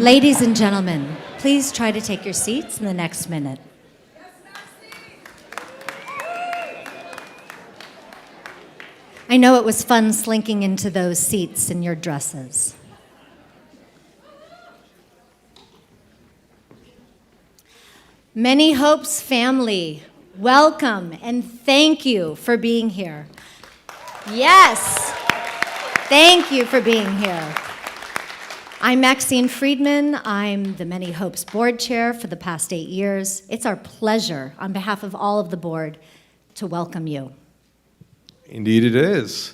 Ladies and gentlemen, please try to take your seats in the next minute. I know it was fun slinking into those seats in your dresses. Many Hopes family, welcome and thank you for being here. Yes, thank you for being here. I'm Maxine Friedman. I'm the Many Hopes board chair for the past 8 years. It's our pleasure, on behalf of all of the board, to welcome you. Indeed it is.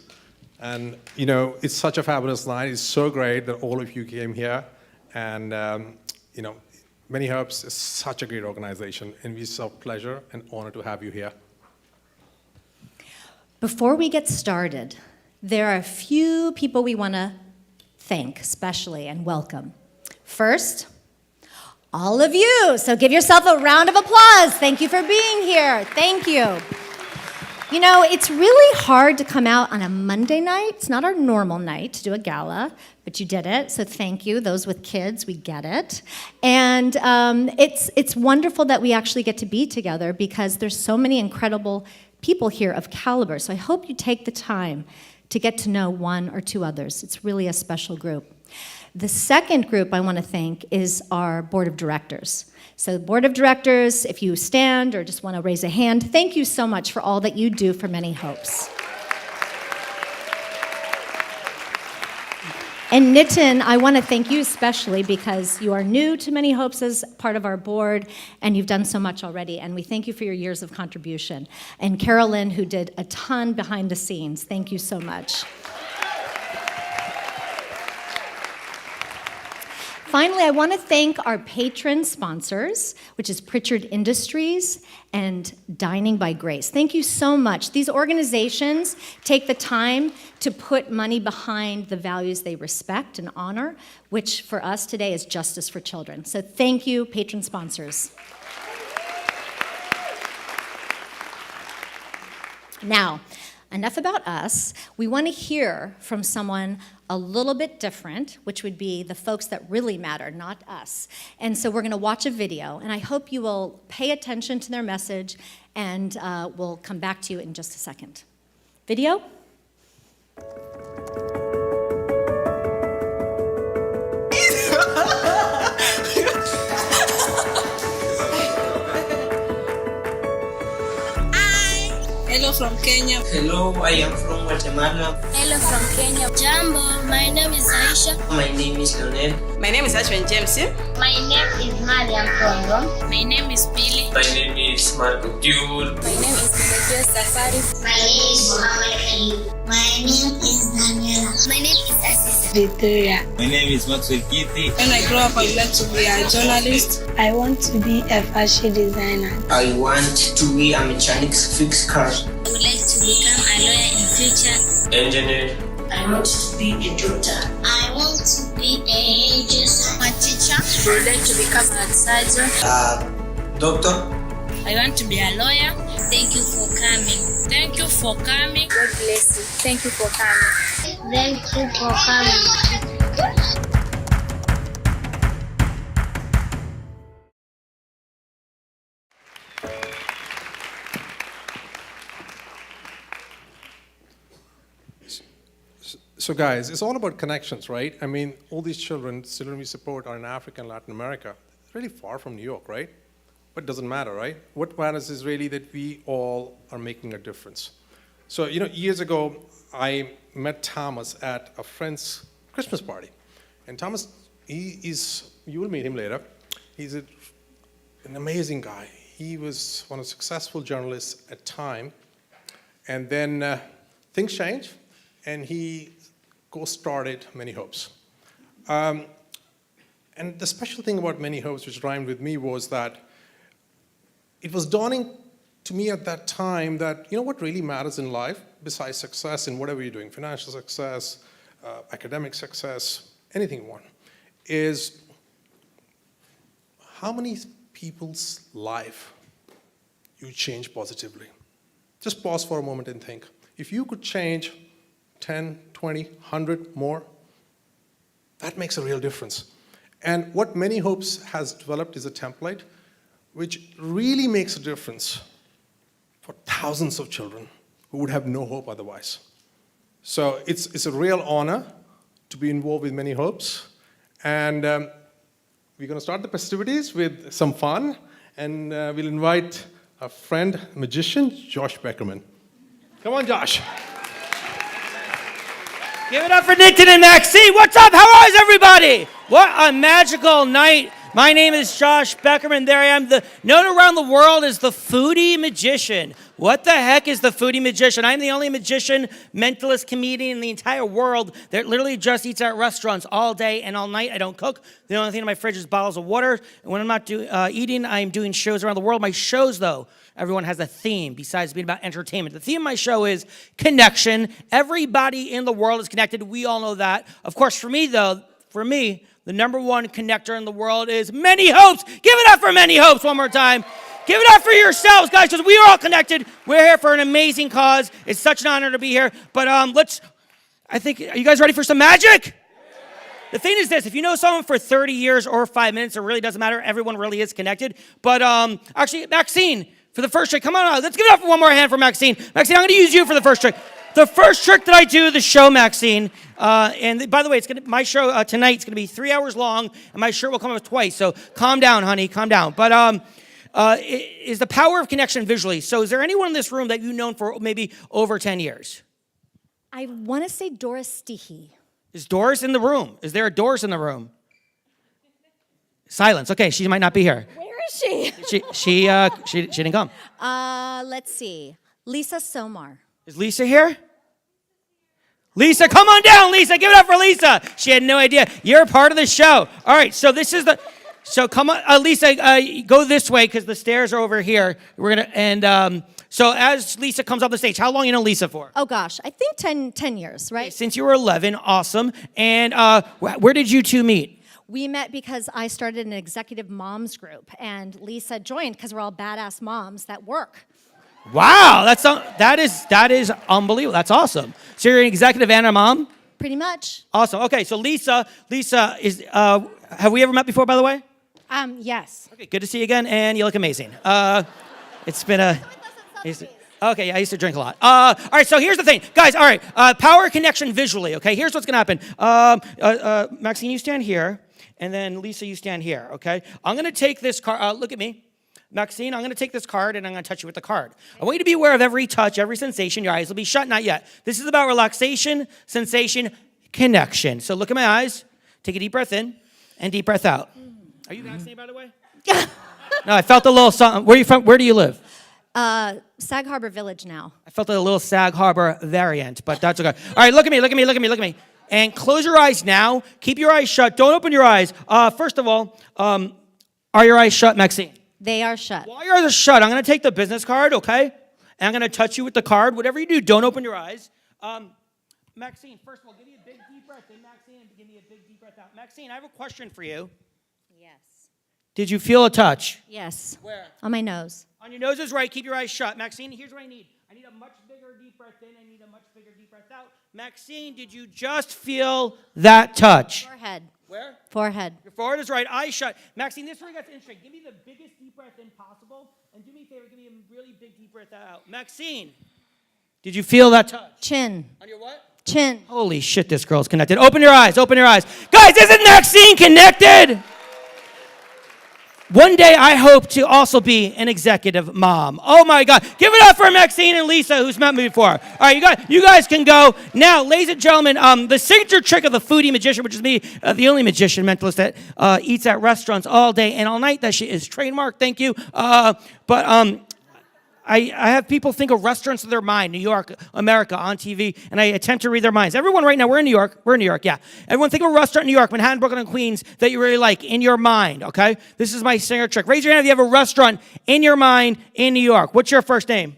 And, you know, it's such a fabulous night. It's so great that all of you came here. And, you know, Many Hopes is such a great organization, and it's a pleasure and honor to have you here. Before we get started, there are a few people we want to thank especially and welcome. First, all of you. So give yourself a round of applause. Thank you for being here. Thank you. You know, it's really hard to come out on a Monday night. It's not our normal night to do a gala, but you did it, so thank you. Those with kids, we get it. And it's wonderful that we actually get to be together because there's so many incredible people here of caliber. So I hope you take the time to get to know one or two others. It's really a special group. The second group I want to thank is our board of directors. So the board of directors, if you stand or just want to raise a hand, thank you so much for all that you do for Many Hopes. And Nitin, I want to thank you especially because you are new to Many Hopes as part of our board, and you've done so much already, and we thank you for your years of contribution. And Carolyn, who did a ton behind the scenes, thank you so much. Finally, I want to thank our patron sponsors, which is Pritchard Industries and Dining by Grace. Thank you so much. These organizations take the time to put money behind the values they respect and honor, which for us today is justice for children. So thank you, patron sponsors. Now, enough about us. We want to hear from someone a little bit different, which would be the folks that really matter, not us. And so we're going to watch a video, and I hope you will pay attention to their message, and we'll come back to you in just a second. Video? Hello from Kenya. Hello, I am from Guatemala. Hello from Kenya. Jambo, my name is Aisha. My name is Leonel. My name is Ashwin James. My name is Mariam Tondo. My name is Billy. My name is Marco Tiul. My name is Melody Safari. My name is Mohamed. My name is Daniela. My name is Asisa. Victoria. My name is Maxwell Kitty. When I grow up, I would like to be a journalist. I want to be a fashion designer. I want to be a mechanic fix cars. I would like to become a lawyer in future. Engineer. I want to be a doctor. I want to be a hairdresser. A teacher. I would like to become a surgeon. Doctor. I want to be a lawyer. Thank you for coming. Thank you for coming. God bless you. Thank you for coming. Thank you for coming. So guys, it's all about connections, right? I mean, all these children we support are in Africa and Latin America. Really far from New York, right? But it doesn't matter, right? What matters is really that we all are making a difference. So, you know, years ago, I met Thomas at a friend's Christmas party. And Thomas, you will meet him later. He's an amazing guy. He was one of the successful journalists at time. And then things changed, and he started Many Hopes. And the special thing about Many Hopes, which rhymed with me, was that it was dawning to me at that time that, you know what really matters in life, besides success in whatever you're doing, financial success, academic success, anything you want, is how many people's life you change positively. Just pause for a moment and think. If you could change 10, 20, 100 more, that makes a real difference. And what Many Hopes has developed is a template which really makes a difference for thousands of children who would have no hope otherwise. So it's a real honor to be involved with Many Hopes. And we're going to start the festivities with some fun. And we'll invite a friend, magician, Josh Beckerman. Come on, Josh. Give it up for Nitin and Maxine. What's up? How is everybody? What a magical night. My name is Josh Beckerman. There I am, known around the world as the Foodie Magician. What the heck is the Foodie Magician? I'm the only magician, mentalist, comedian in the entire world that literally just eats at restaurants all day and all night. I don't cook. The only thing in my fridge is bottles of water. And when I'm not eating, I'm doing shows around the world. My shows, though, everyone has a theme besides being about entertainment. The theme of my show is connection. Everybody in the world is connected. We all know that. Of course, for me, the number one connector in the world is Many Hopes. Give it up for Many Hopes one more time. Give it up for yourselves, guys, because we are all connected. We're here for an amazing cause. It's such an honor to be here. But are you guys ready for some magic? The thing is this, if you know someone for 30 years or 5 minutes, it really doesn't matter. Everyone really is connected. But actually, Maxine, for the first trick, come on, let's give it up for one more hand for Maxine. Maxine, I'm going to use you for the first trick. The first trick that I do the show, Maxine, and by the way, my show tonight's going to be 3 hours long, and my shirt will come up twice, so calm down, honey, calm down. But is the power of connection visually. So is there anyone in this room that you've known for maybe over 10 years? I want to say Doris Stihi. Is Doris in the room? Is there a Doris in the room? Silence. Okay, she might not be here. Where is she? She didn't come. Let's see. Lisa Somar. Is Lisa here? Lisa, come on down, Lisa. Give it up for Lisa. She had no idea. You're a part of the show. All right, so come on, Lisa, go this way because the stairs are over here. So as Lisa comes up the stage, how long you know Lisa for? Oh gosh, I think 10 years, right? Since you were 11, awesome. And where did you two meet? We met because I started an executive moms group, and Lisa joined because we're all badass moms that work. Wow, that is unbelievable. That's awesome. So you're an executive and a mom? Pretty much. Awesome. Okay, so Lisa is. Have we ever met before, by the way? Yes. Okay, good to see you again, and you look amazing. It's been a. Okay, I used to drink a lot. All right, so here's the thing, guys. All right, power connection visually. Okay, here's what's gonna happen. Maxine, you stand here, and then Lisa, you stand here. Okay, I'm gonna take this card. Look at me. Maxine, I'm going to take this card and I'm going to touch you with the card. I want you to be aware of every touch, every sensation. Your eyes will be shut, not yet. This is about relaxation, sensation, connection. So look at my eyes. Take a deep breath in and deep breath out. Are you vaccinated, by the way? No, I felt a little something. Where are you from? Where do you live? Sag Harbor Village now. I felt a little Sag Harbor variant, but that's okay. All right, look at me. And close your eyes now. Keep your eyes shut. Don't open your eyes. First of all, are your eyes shut, Maxine? They are shut. While your eyes are shut, I'm going to take the business card, okay? And I'm going to touch you with the card. Whatever you do, don't open your eyes. Maxine, first of all, give me a big deep breath in. Maxine, give me a big deep breath out. Maxine, I have a question for you. Yes. Did you feel a touch? Yes. Where? On my nose. On your nose is right. Keep your eyes shut. Maxine, here's what I need. I need a much bigger deep breath in. I need a much bigger deep breath out. Maxine, did you just feel that touch? Forehead. Where? Forehead. Your forehead is right. Eyes shut. Maxine, this is where it gets interesting. Give me the biggest deep breath in possible. And do me a favor, give me a really big deep breath out. Maxine, did you feel that touch? Chin. On your what? Chin. Holy shit, this girl's connected. Open your eyes. Open your eyes. Guys, isn't Maxine connected? One day, I hope to also be an executive mom. Oh, my God. Give it up for Maxine and Lisa, who's met me before. All right, you guys can go. Now, ladies and gentlemen, the signature trick of the Foodie Magician, which is me, the only magician mentalist that eats at restaurants all day and all night. That shit is trademarked. Thank you. I have people think of restaurants in their mind, New York, America, on TV, and I attempt to read their minds. Everyone right now, we're in New York, yeah. Everyone think of a restaurant in New York, Manhattan, Brooklyn, and Queens that you really like in your mind, okay? This is my signature trick. Raise your hand if you have a restaurant in your mind in New York. What's your first name?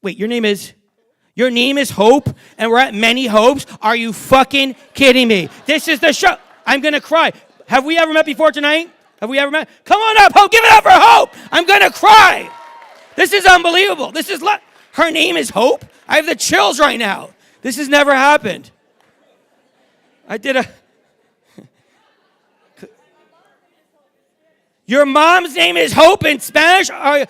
Wait, your name is Hope, and we're at Many Hopes? Are you fucking kidding me? This is the show. I'm going to cry. Have we ever met before tonight? Have we ever met? Come on up, Hope. Give it up for Hope. I'm going to cry. This is unbelievable. Her name is Hope. I have the chills right now. This has never happened. Your mom's name is Hope in Spanish? Ay,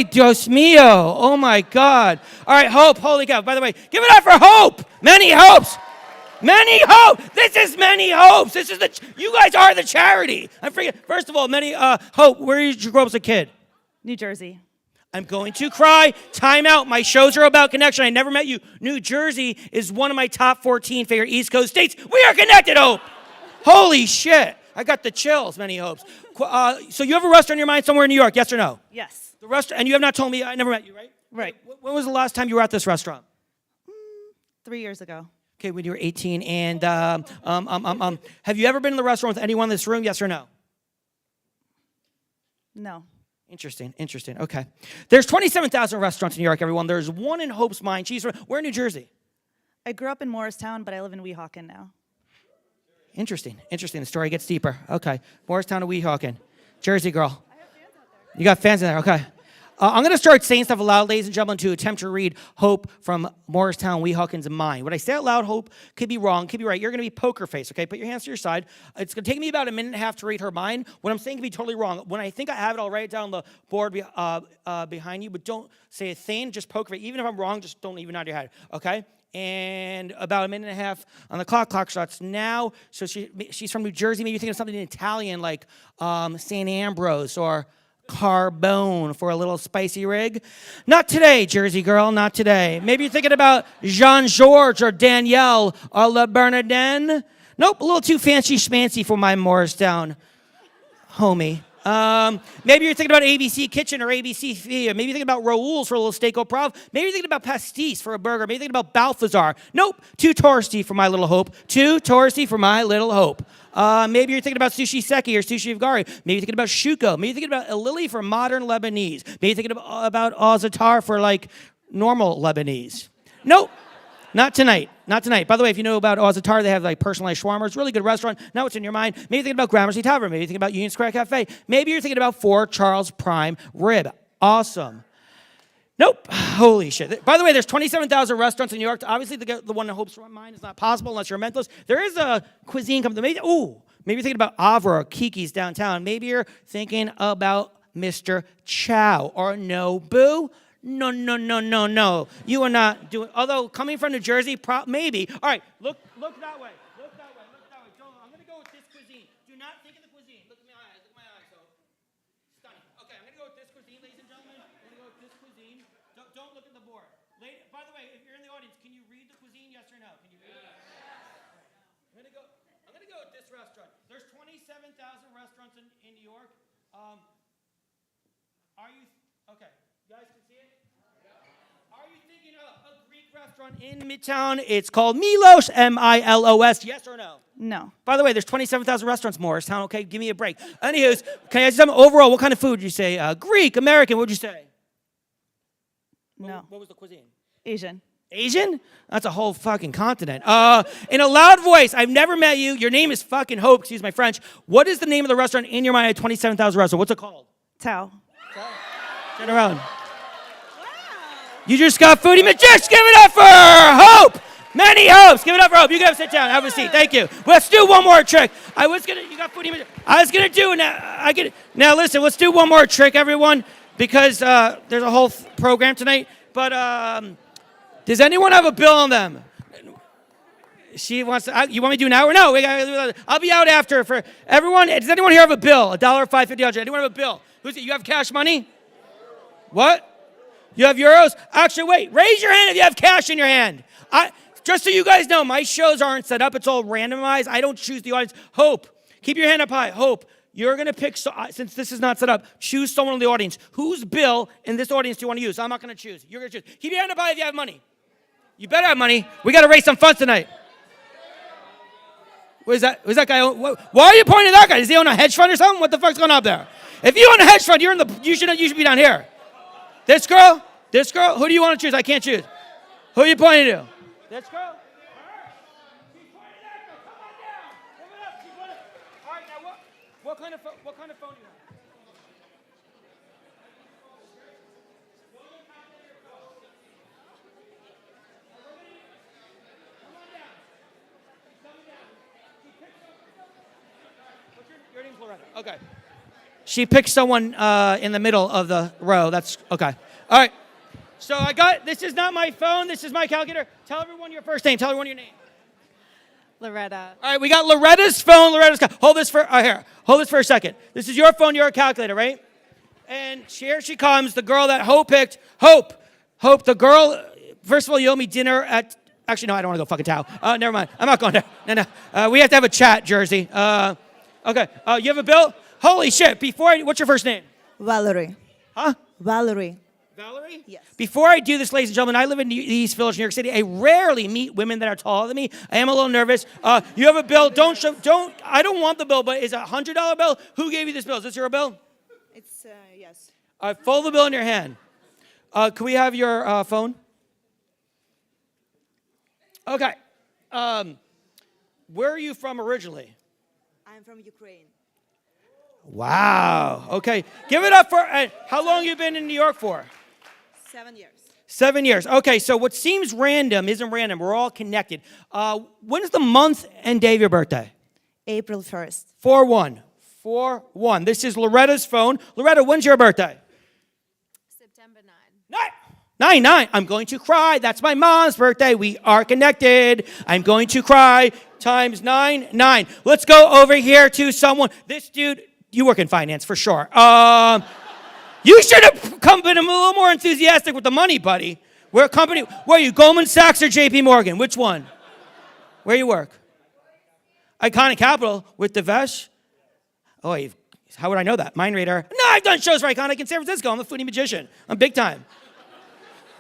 Dios mío. Oh, my God. All right, Hope. Holy cow. By the way, give it up for Hope. Many hopes. Many hope. This is many hopes. This is you guys are the charity. I'm freaking. First of all, many hope. Where did you grow up as a kid? New Jersey. I'm going to cry. Time out. My shows are about connection. I never met you. New Jersey is one of my top 14 favorite East Coast states. We are connected, Hope. Holy shit. I got the chills. Many hopes. So you have a restaurant in your mind somewhere in New York? Yes or no? Yes. The restaurant, and you have not told me. I never met you, right? Right. When was the last time you were at this restaurant? 3 years ago. Okay, when you were 18. And have you ever been in the restaurant with anyone in this room? Yes or no? No. Interesting. Okay. There's 27,000 restaurants in New York, everyone. There's one in Hope's mind. Where in New Jersey? I grew up in Morristown, but I live in Weehawken now. Interesting. The story gets deeper. Okay. Morristown to Weehawken. Jersey girl. I have fans out there. You got fans in there. Okay. I'm going to start saying stuff aloud, ladies and gentlemen, to attempt to read Hope from Morristown, Weehawken's mind. When I say it loud, Hope could be wrong, could be right. You're going to be poker face, okay? Put your hands to your side. It's going to take me about a minute and a half to read her mind. What I'm saying could be totally wrong. When I think I have it, I'll write it down on the board behind you, but don't say a thing, just poker face. Even if I'm wrong, just don't even nod your head, okay? And about a minute and a half on the clock. Clock starts now. So she's from New Jersey. Maybe you think of something in Italian like St. Ambrose or Carbone for a little spicy rig. Not today, Jersey girl, not today. Maybe you're thinking about Jean-Georges or Danielle or La Bernardin. Nope, a little too fancy schmancy for my Morristown homie. Maybe you're thinking about ABC Kitchen or ABC Theater. Maybe you're thinking about Raoul's for a little steak au poivre. Maybe you're thinking about pastis for a burger. Maybe you're thinking about Balthazar. Nope, too touristy for my little Hope. Too touristy for my little Hope. Maybe you're thinking about sushi seki or sushi vgari. Maybe you're thinking about shuko. Maybe you're thinking about ilili for modern Lebanese. Maybe you're thinking about azatar for like normal Lebanese. Nope. Not tonight. By the way, if you know about Azatar, they have like personalized shawarma. It's a really good restaurant. Now what's in your mind? Maybe you're thinking about Gramercy Tavern. Maybe you're thinking about Union Square Cafe. Maybe you're thinking about Fort Charles Prime Rib. Awesome. Nope. Holy shit. By the way, there's 27,000 restaurants in New York. Obviously, the one in Hope's mind is not possible unless you're a mentalist. There is a cuisine company. Maybe you're thinking about Avra or Kiki's downtown. Maybe you're thinking about Mr. Chow or Nobu. No. You are not doing. Although coming from New Jersey, maybe. All right, look that way. I'm going to go with this cuisine. Do not think of the cuisine. Look at my eyes. So stunning. Okay, I'm going to go with this cuisine, ladies and gentlemen. I'm going to go with this cuisine. Don't look at the board. By the way, if you're in the audience, can you read the cuisine? Yes or no? Can you read it? I'm going to go with this restaurant. There's 27,000 restaurants in New York. Are you okay? You guys can see it? Are you thinking of a Greek restaurant in Midtown? It's called Milos, M-I-L-O-S. Yes or no? No. By the way, there's 27,000 restaurants, Morristown. Okay, give me a break. Anywho, can I ask you something? Overall, what kind of food would you say? Greek, American, what would you say? No. What was the cuisine? Asian. Asian? That's a whole fucking continent. In a loud voice, I've never met you. Your name is fucking Hope, excuse my French. What is the name of the restaurant in your mind at 27,000 restaurants? What's it called? Tao. Turn around. You just got Foodie Magicians. Give it up for Hope. Many hopes. Give it up for Hope. You guys sit down. Have a seat. Thank you. Let's do one more trick. You got Foodie Magicians. I was going to do it. Now listen, let's do one more trick, everyone, because there's a whole program tonight. But does anyone have a bill on them? She wants to, you want me to do now or no? I'll be out after for everyone. Does anyone here have a bill? $1, $5, $50, $100. Anyone have a bill? You have cash money? What? You have euros? Actually, wait. Raise your hand if you have cash in your hand. Just so you guys know, my shows aren't set up. It's all randomized. I don't choose the audience. Hope, keep your hand up high. Hope, you're going to pick, since this is not set up, choose someone in the audience. Whose bill in this audience do you want to use? I'm not going to choose. You're going to choose. Keep your hand up high if you have money. You better have money. We got to raise some funds tonight. What is that? Who's that guy? Why are you pointing at that guy? Does he own a hedge fund or something? What the fuck's going on up there? If you own a hedge fund, you should be down here. This girl? Who do you want to choose? I can't choose. Who are you pointing to? This girl? She's pointing at that girl. Come on down. Give it up. She's pointing. All right, now what kind of phone do you have? Your name's Loretta. Okay. She picked someone in the middle of the row. That's okay. All right. So this is not my phone. This is my calculator. Tell everyone your first name. Tell everyone your name. Loretta. All right, we got Loretta's phone. Hold this for Hold this for a second. This is your phone, your calculator, right? And here she comes, the girl that Hope picked. Hope, the girl. First of all, you owe me dinner at. Actually, no, I don't want to go fucking Tao. Never mind. I'm not going there. No. We have to have a chat, Jersey. Okay. You have a bill? Holy shit! What's your first name? Valerie. Huh? Valerie. Valerie? Yes. Before I do this, ladies and gentlemen, I live in the East Village, New York City. I rarely meet women that are taller than me. I am a little nervous. You have a bill. I don't want the bill, but is it a $100 bill? Who gave you this bill? Is this your bill? It's, yes. All right, fold the bill in your hand. Can we have your phone? Okay. Where are you from originally? I'm from Ukraine. Wow. Okay. Give it up for, how long you been in New York for? 7 years. 7 years. Okay, so what seems random isn't random. We're all connected. When's the month and day of your birthday? April 1st. 4-1. 4-1. This is Loretta's phone. Loretta, when's your birthday? September 9. 9. I'm going to cry. That's my mom's birthday. We are connected. I'm going to cry. Times 9. Let's go over here to someone. This dude, you work in finance for sure. You should have been a little more enthusiastic with the money, buddy. Where are you, Goldman Sachs or JP Morgan? Which one? Where you work? Iconic Capital with Devesh. Oh, how would I know that? Mind reader. No, I've done shows for Iconic in San Francisco. I'm a foodie magician. I'm big time.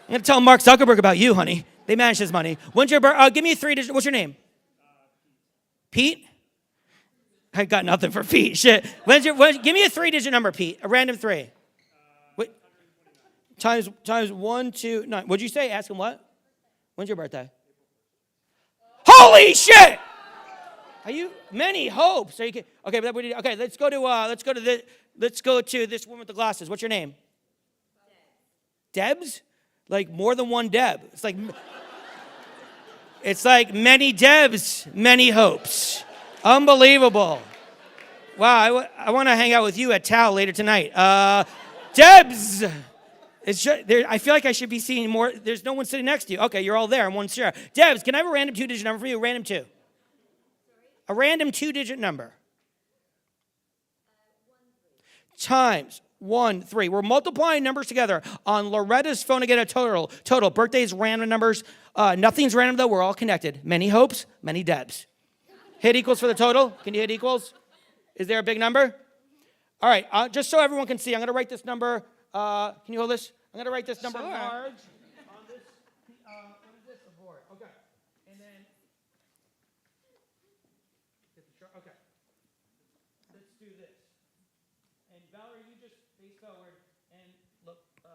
I'm going to tell Mark Zuckerberg about you, honey. They manage his money. When's your give me a 3-digit. What's your name? Pete? I got nothing for Pete. Shit. Give me a 3-digit number, Pete. A random 3. Wait. Times 1, 2, 9. What'd you say? Ask him what? When's your birthday? Holy shit! Are you many hopes? Are you okay? Okay, let's go to this woman with the glasses. What's your name? Debs? Like more than one Deb. It's like many Debs, many hopes. Unbelievable. Wow, I want to hang out with you at Tao later tonight. Debs. I feel like I should be seeing more. There's no one sitting next to you. Okay, you're all there in one chair. Debs, can I have a random 2-digit number for you? Random 2. A random 2-digit number. Times 1, 3. We're multiplying numbers together on Loretta's phone to get a total. Birthdays, random numbers. Nothing's random though. We're all connected. Many hopes, many Debs. Hit equals for the total. Can you hit equals? Is there a big number? All right. Just so everyone can see, I'm going to write this number. Can you hold this? I'm going to write this number large on this. What is this? A board. Okay. And then. Okay. Let's do this. And Valerie, you just face forward and look good.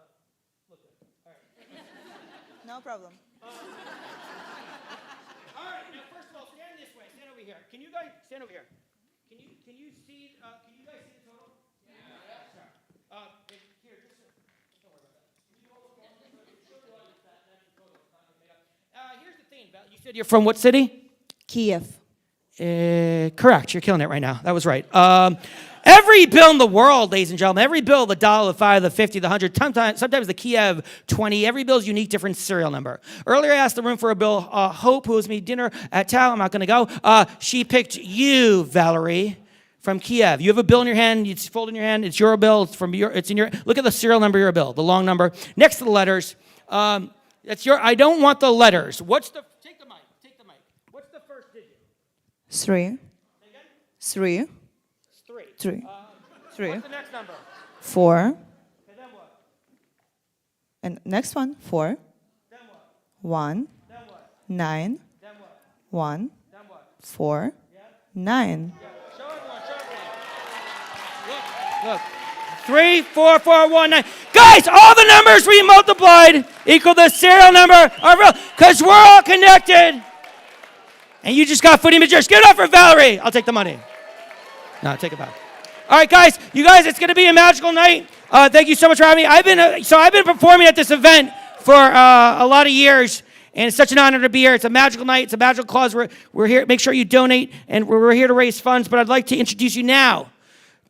All right. No problem. All right. Now, first of all, stand this way. Stand over here. Can you guys stand over here? Can you see? Can you guys see the total? Yeah. Here, don't worry about that. Can you hold the phone? Show the audience that's the total. It's not made up. Here's the thing, Val. You said you're from what city? Kiev. Correct. You're killing it right now. That was right. Every bill in the world, ladies and gentlemen, every bill, the $1, the $5, the $50, the $100, sometimes the Kiev 20, every bill is unique, different serial number. Earlier, I asked the room for a bill. Hope, who was me dinner at Tao, I'm not going to go. She picked you, Valerie, from Kiev. You have a bill in your hand. It's folded in your hand. It's your bill. It's in your. Look at the serial number of your bill, the long number next to the letters. That's your. I don't want the letters. Take the mic. What's the first digit? 3. 3. It's 3. 3. 3. What's the next number? 4. And then what? And next one, 4. Then what? 1. Then what? 9. Then what? 1. Then what? 4. Yeah. 9. Yeah. Show everyone. Look. 3, 4, 4, 1, 9. Guys, all the numbers we multiplied equal the serial number of real, because we're all connected. And you just got footy magician. Give it up for Valerie. I'll take the money. No, take it back. All right, guys. It's going to be a magical night. Thank you so much for having me. I've been performing at this event for a lot of years, and it's such an honor to be here. It's a magical night. It's a magical cause. We're here. Make sure you donate, and we're here to raise funds. But I'd like to introduce you now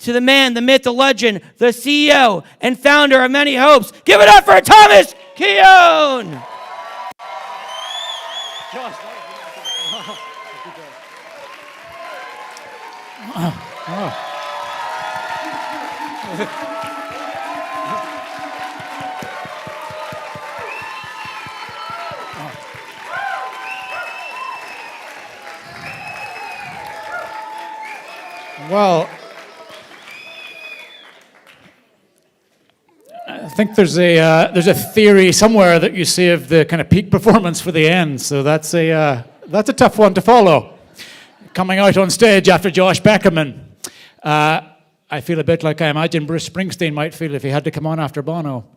to the man, the myth, the legend, the CEO and founder of Many Hopes. Give it up for Thomas Keown! Well, I think there's a theory somewhere that you save the kind of peak performance for the end. So that's a tough one to follow. Coming out on stage after Josh Beckerman, I feel a bit like I imagine Bruce Springsteen might feel if he had to come on after Bono.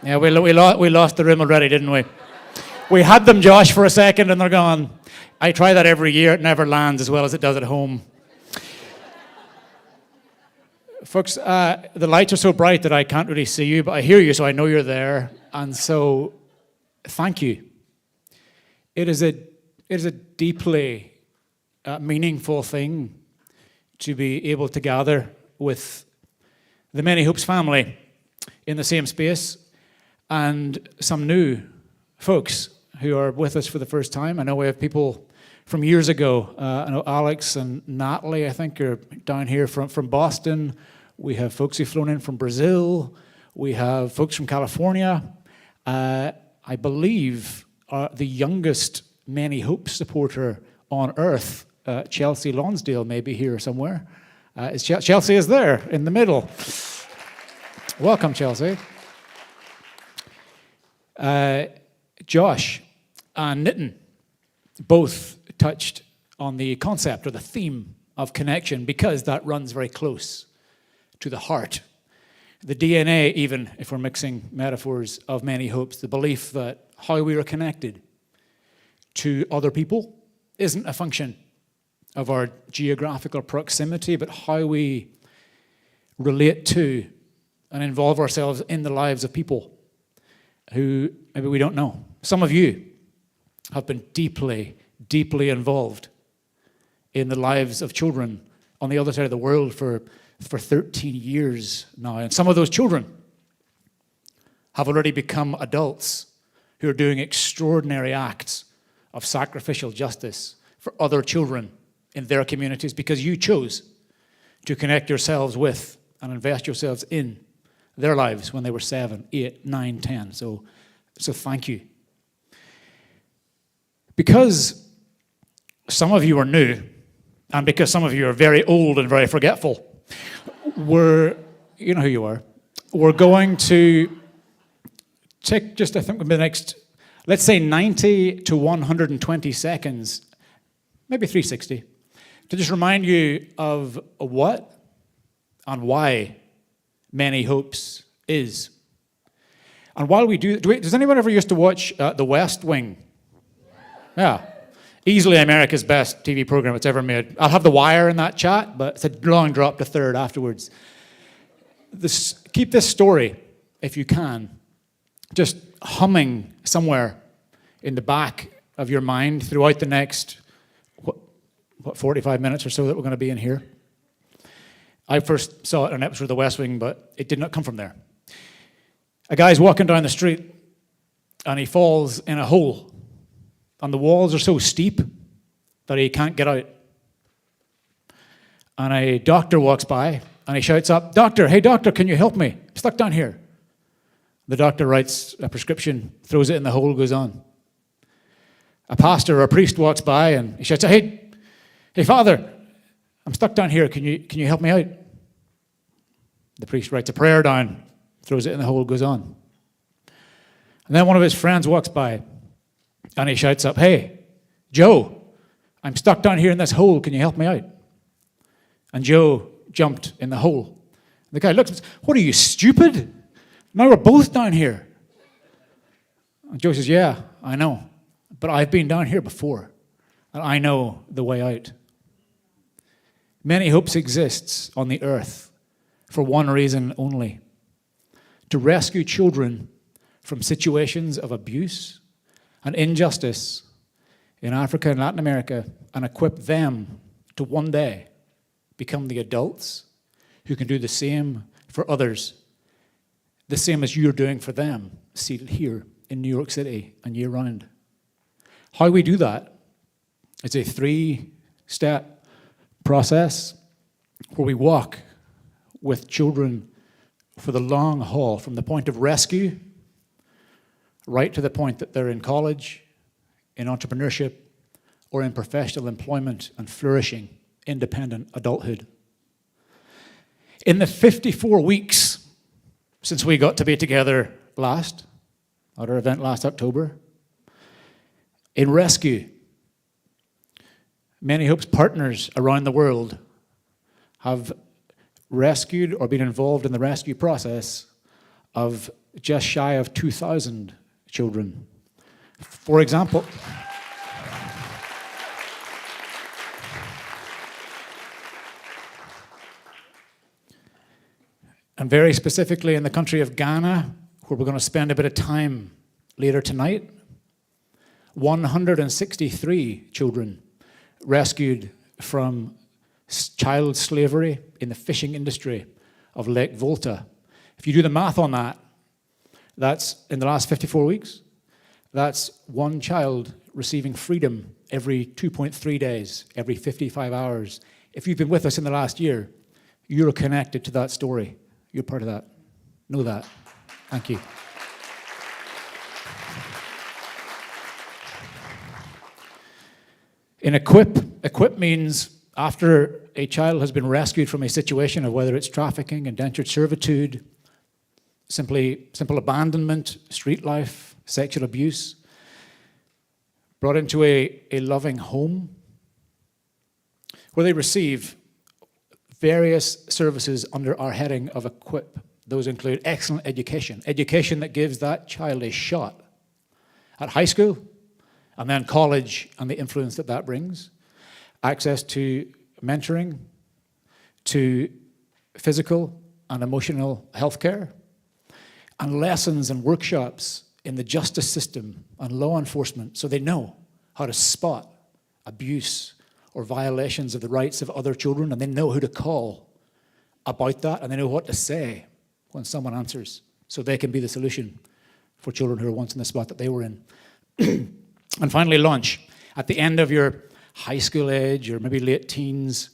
Yeah, we lost the room already, didn't we? We had them, Josh, for a second, and they're gone. I try that every year. It never lands as well as it does at home. Folks, the lights are so bright that I can't really see you, but I hear you, so I know you're there. And so, thank you. It is a deeply meaningful thing to be able to gather with the Many Hopes family in the same space and some new folks who are with us for the first time. I know we have people from years ago. I know Alex and Natalie, I think, are down here from Boston. We have folks who've flown in from Brazil. We have folks from California. I believe the youngest Many Hopes supporter on earth, Chelsea Lonsdale, may be here somewhere. Chelsea is there in the middle. Welcome, Chelsea. Josh and Nitin both touched on the concept or the theme of connection because that runs very close to the heart. The DNA, even if we're mixing metaphors, of Many Hopes, the belief that how we are connected to other people isn't a function of our geographical proximity, but how we relate to and involve ourselves in the lives of people who maybe we don't know. Some of you have been deeply, deeply involved in the lives of children on the other side of the world for 13 years now. And some of those children have already become adults who are doing extraordinary acts of sacrificial justice for other children in their communities because you chose to connect yourselves with and invest yourselves in their lives when they were 7, 8, 9, 10. So thank you. Because some of you are new, and because some of you are very old and very forgetful, you know who you are, we're going to take just, I think, the next, let's say 90 to 120 seconds, maybe 360, to just remind you of what and why Many Hopes is. And while we do, does anyone ever used to watch The West Wing? Yeah. Easily America's best TV program it's ever made. I'll have The Wire in that chat, but it's a long drop to third afterwards. Keep this story, if you can, just humming somewhere in the back of your mind throughout the next, 45 minutes or so that we're going to be in here. I first saw it in an episode of The West Wing, but it did not come from there. A guy's walking down the street, and he falls in a hole. And the walls are so steep that he can't get out. And a doctor walks by, and he shouts up, "Doctor, hey doctor, can you help me? I'm stuck down here." The doctor writes a prescription, throws it in the hole, goes on. A pastor or a priest walks by, and he shouts, hey father, I'm stuck down here, can you help me out? The priest writes a prayer down, throws it in the hole, goes on. And then one of his friends walks by, and he shouts up, "Hey, Joe, I'm stuck down here in this hole. Can you help me out?" And Joe jumped in the hole. The guy looks and says, "What are you, stupid? Now we're both down here." And Joe says, "Yeah, I know. But I've been down here before, and I know the way out." Many Hopes exists on the earth for one reason only: to rescue children from situations of abuse and injustice in Africa and Latin America and equip them to one day become the adults who can do the same for others, the same as you're doing for them, seated here in New York City and year round. How we do that, it's a 3-step process where we walk with children for the long haul, from the point of rescue right to the point that they're in college, in entrepreneurship, or in professional employment and flourishing, independent adulthood. In the 54 weeks since we got to be together last, at our event last October, in rescue, Many Hope's partners around the world have rescued or been involved in the rescue process of just shy of 2,000 children. For example, and very specifically in the country of Ghana, where we're going to spend a bit of time later tonight, 163 children rescued from child slavery in the fishing industry of Lake Volta. If you do the math on that, that's in the last 54 weeks, that's one child receiving freedom every 2.3 days, every 55 hours. If you've been with us in the last year, you're connected to that story. You're part of that. Know that. Thank you. In equip means after a child has been rescued from a situation of whether it's trafficking, indentured servitude, simple abandonment, street life, sexual abuse, brought into a loving home where they receive various services under our heading of equip. Those include excellent education that gives that child a shot at high school and then college and the influence that that brings, access to mentoring, to physical and emotional health care, and lessons and workshops in the justice system and law enforcement so they know how to spot abuse or violations of the rights of other children, and they know who to call about that, and they know what to say when someone answers, so they can be the solution for children who are once in the spot that they were in. And finally, launch. At the end of your high school age or maybe late teens,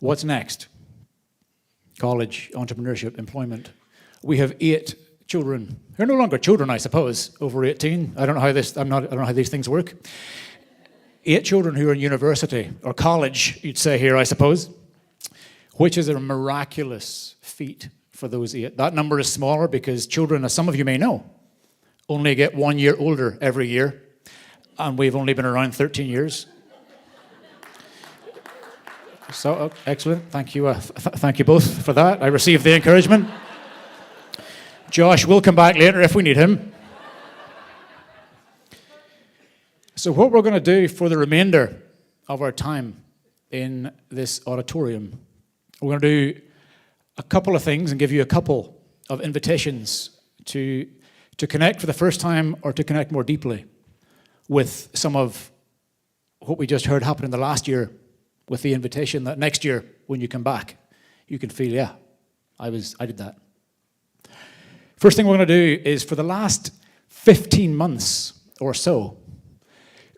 what's next? College, entrepreneurship, employment. We have 8 children. They're no longer children, I suppose, over 18. I don't know how these things work. 8 children who are in university, or college, you'd say here, I suppose, which is a miraculous feat for those 8. That number is smaller because children, as some of you may know, only get 1 year older every year, and we've only been around 13 years. So, excellent. Thank you. Thank you both for that. I received the encouragement. Josh will come back later if we need him. So what we're going to do for the remainder of our time in this auditorium, we're going to do a couple of things and give you a couple of invitations to connect for the first time or to connect more deeply with some of what we just heard happen in the last year, with the invitation that next year when you come back, you can feel, yeah, I did that. First thing we're going to do is for the last 15 months or so,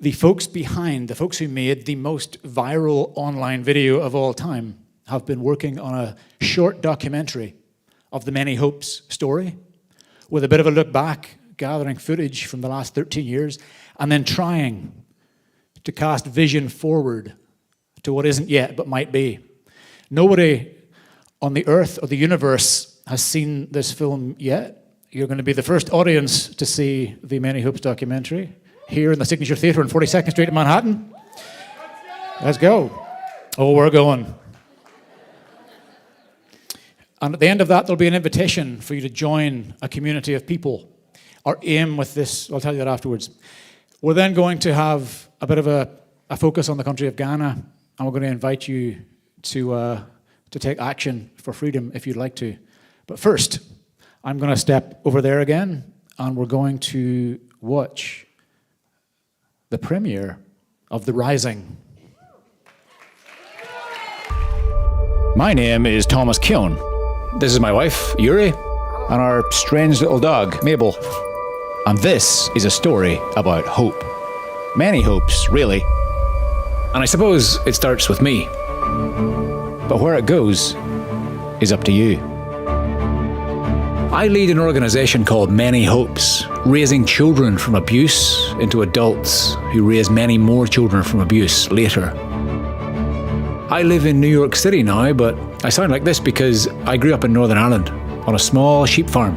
the folks who made the most viral online video of all time have been working on a short documentary of the Many Hopes story with a bit of a look back, gathering footage from the last 13 years, and then trying to cast vision forward to what isn't yet but might be. Nobody on the earth or the universe has seen this film yet. You're going to be the first audience to see the Many Hopes documentary here in the Signature Theatre on 42nd Street in Manhattan. Let's go. Oh, we're going. And at the end of that, there'll be an invitation for you to join a community of people. Our aim with this, I'll tell you that afterwards. We're then going to have a bit of a focus on the country of Ghana, and we're going to invite you to take action for freedom if you'd like to. But first, I'm going to step over there again, and we're going to watch the premiere of the rising. My name is Thomas Keown. This is my wife, Yuri, and our strange little dog, Mabel. And this is a story about hope. Many hopes, really. And I suppose it starts with me. But where it goes is up to you. I lead an organisation called Many Hopes, raising children from abuse into adults who raise many more children from abuse later. I live in New York City now, but I sound like this because I grew up in Northern Ireland on a small sheep farm.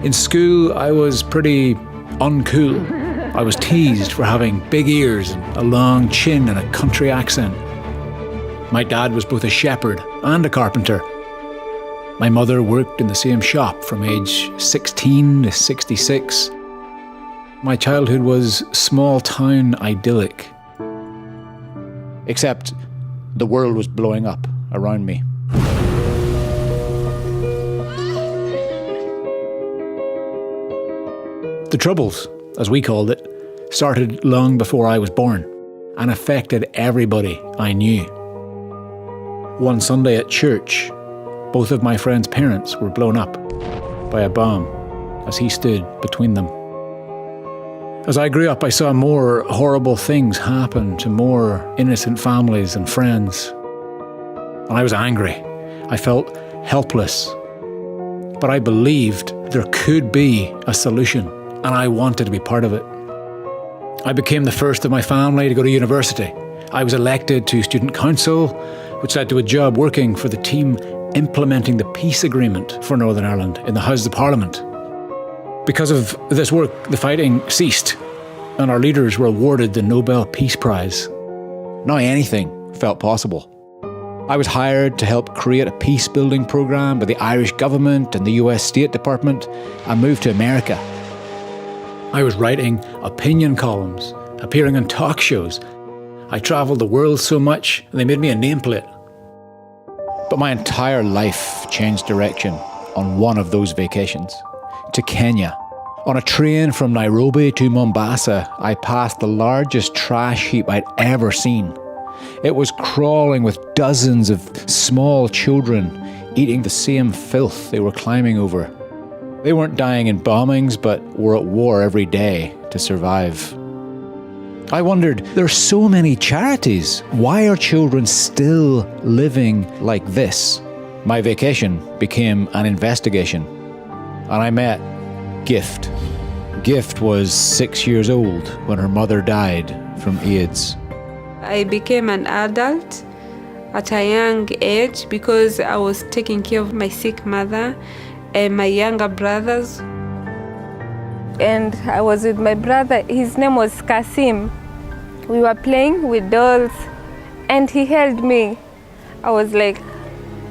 In school, I was pretty uncool. I was teased for having big ears and a long chin and a country accent. My dad was both a shepherd and a carpenter. My mother worked in the same shop from age 16 to 66. My childhood was small-town idyllic. Except the world was blowing up around me. The Troubles, as we called it, started long before I was born and affected everybody I knew. One Sunday at church, both of my friend's parents were blown up by a bomb as he stood between them. As I grew up, I saw more horrible things happen to more innocent families and friends. And I was angry. I felt helpless. But I believed there could be a solution, and I wanted to be part of it. I became the first of my family to go to university. I was elected to student council, which led to a job working for the team implementing the peace agreement for Northern Ireland in the Houses of Parliament. Because of this work, the fighting ceased, and our leaders were awarded the Nobel Peace Prize. Now anything felt possible. I was hired to help create a peace-building program by the Irish government and the US State Department, and moved to America. I was writing opinion columns, appearing on talk shows. I travelled the world so much, they made me a nameplate. But my entire life changed direction on one of those vacations, to Kenya. On a train from Nairobi to Mombasa, I passed the largest trash heap I'd ever seen. It was crawling with dozens of small children eating the same filth they were climbing over. They weren't dying in bombings, but were at war every day to survive. I wondered, there are so many charities. Why are children still living like this? My vacation became an investigation, and I met Gift. Gift was 6 years old when her mother died from AIDS. I became an adult at a young age because I was taking care of my sick mother and my younger brothers. And I was with my brother, his name was Kasim. We were playing with dolls and he held me. I was like,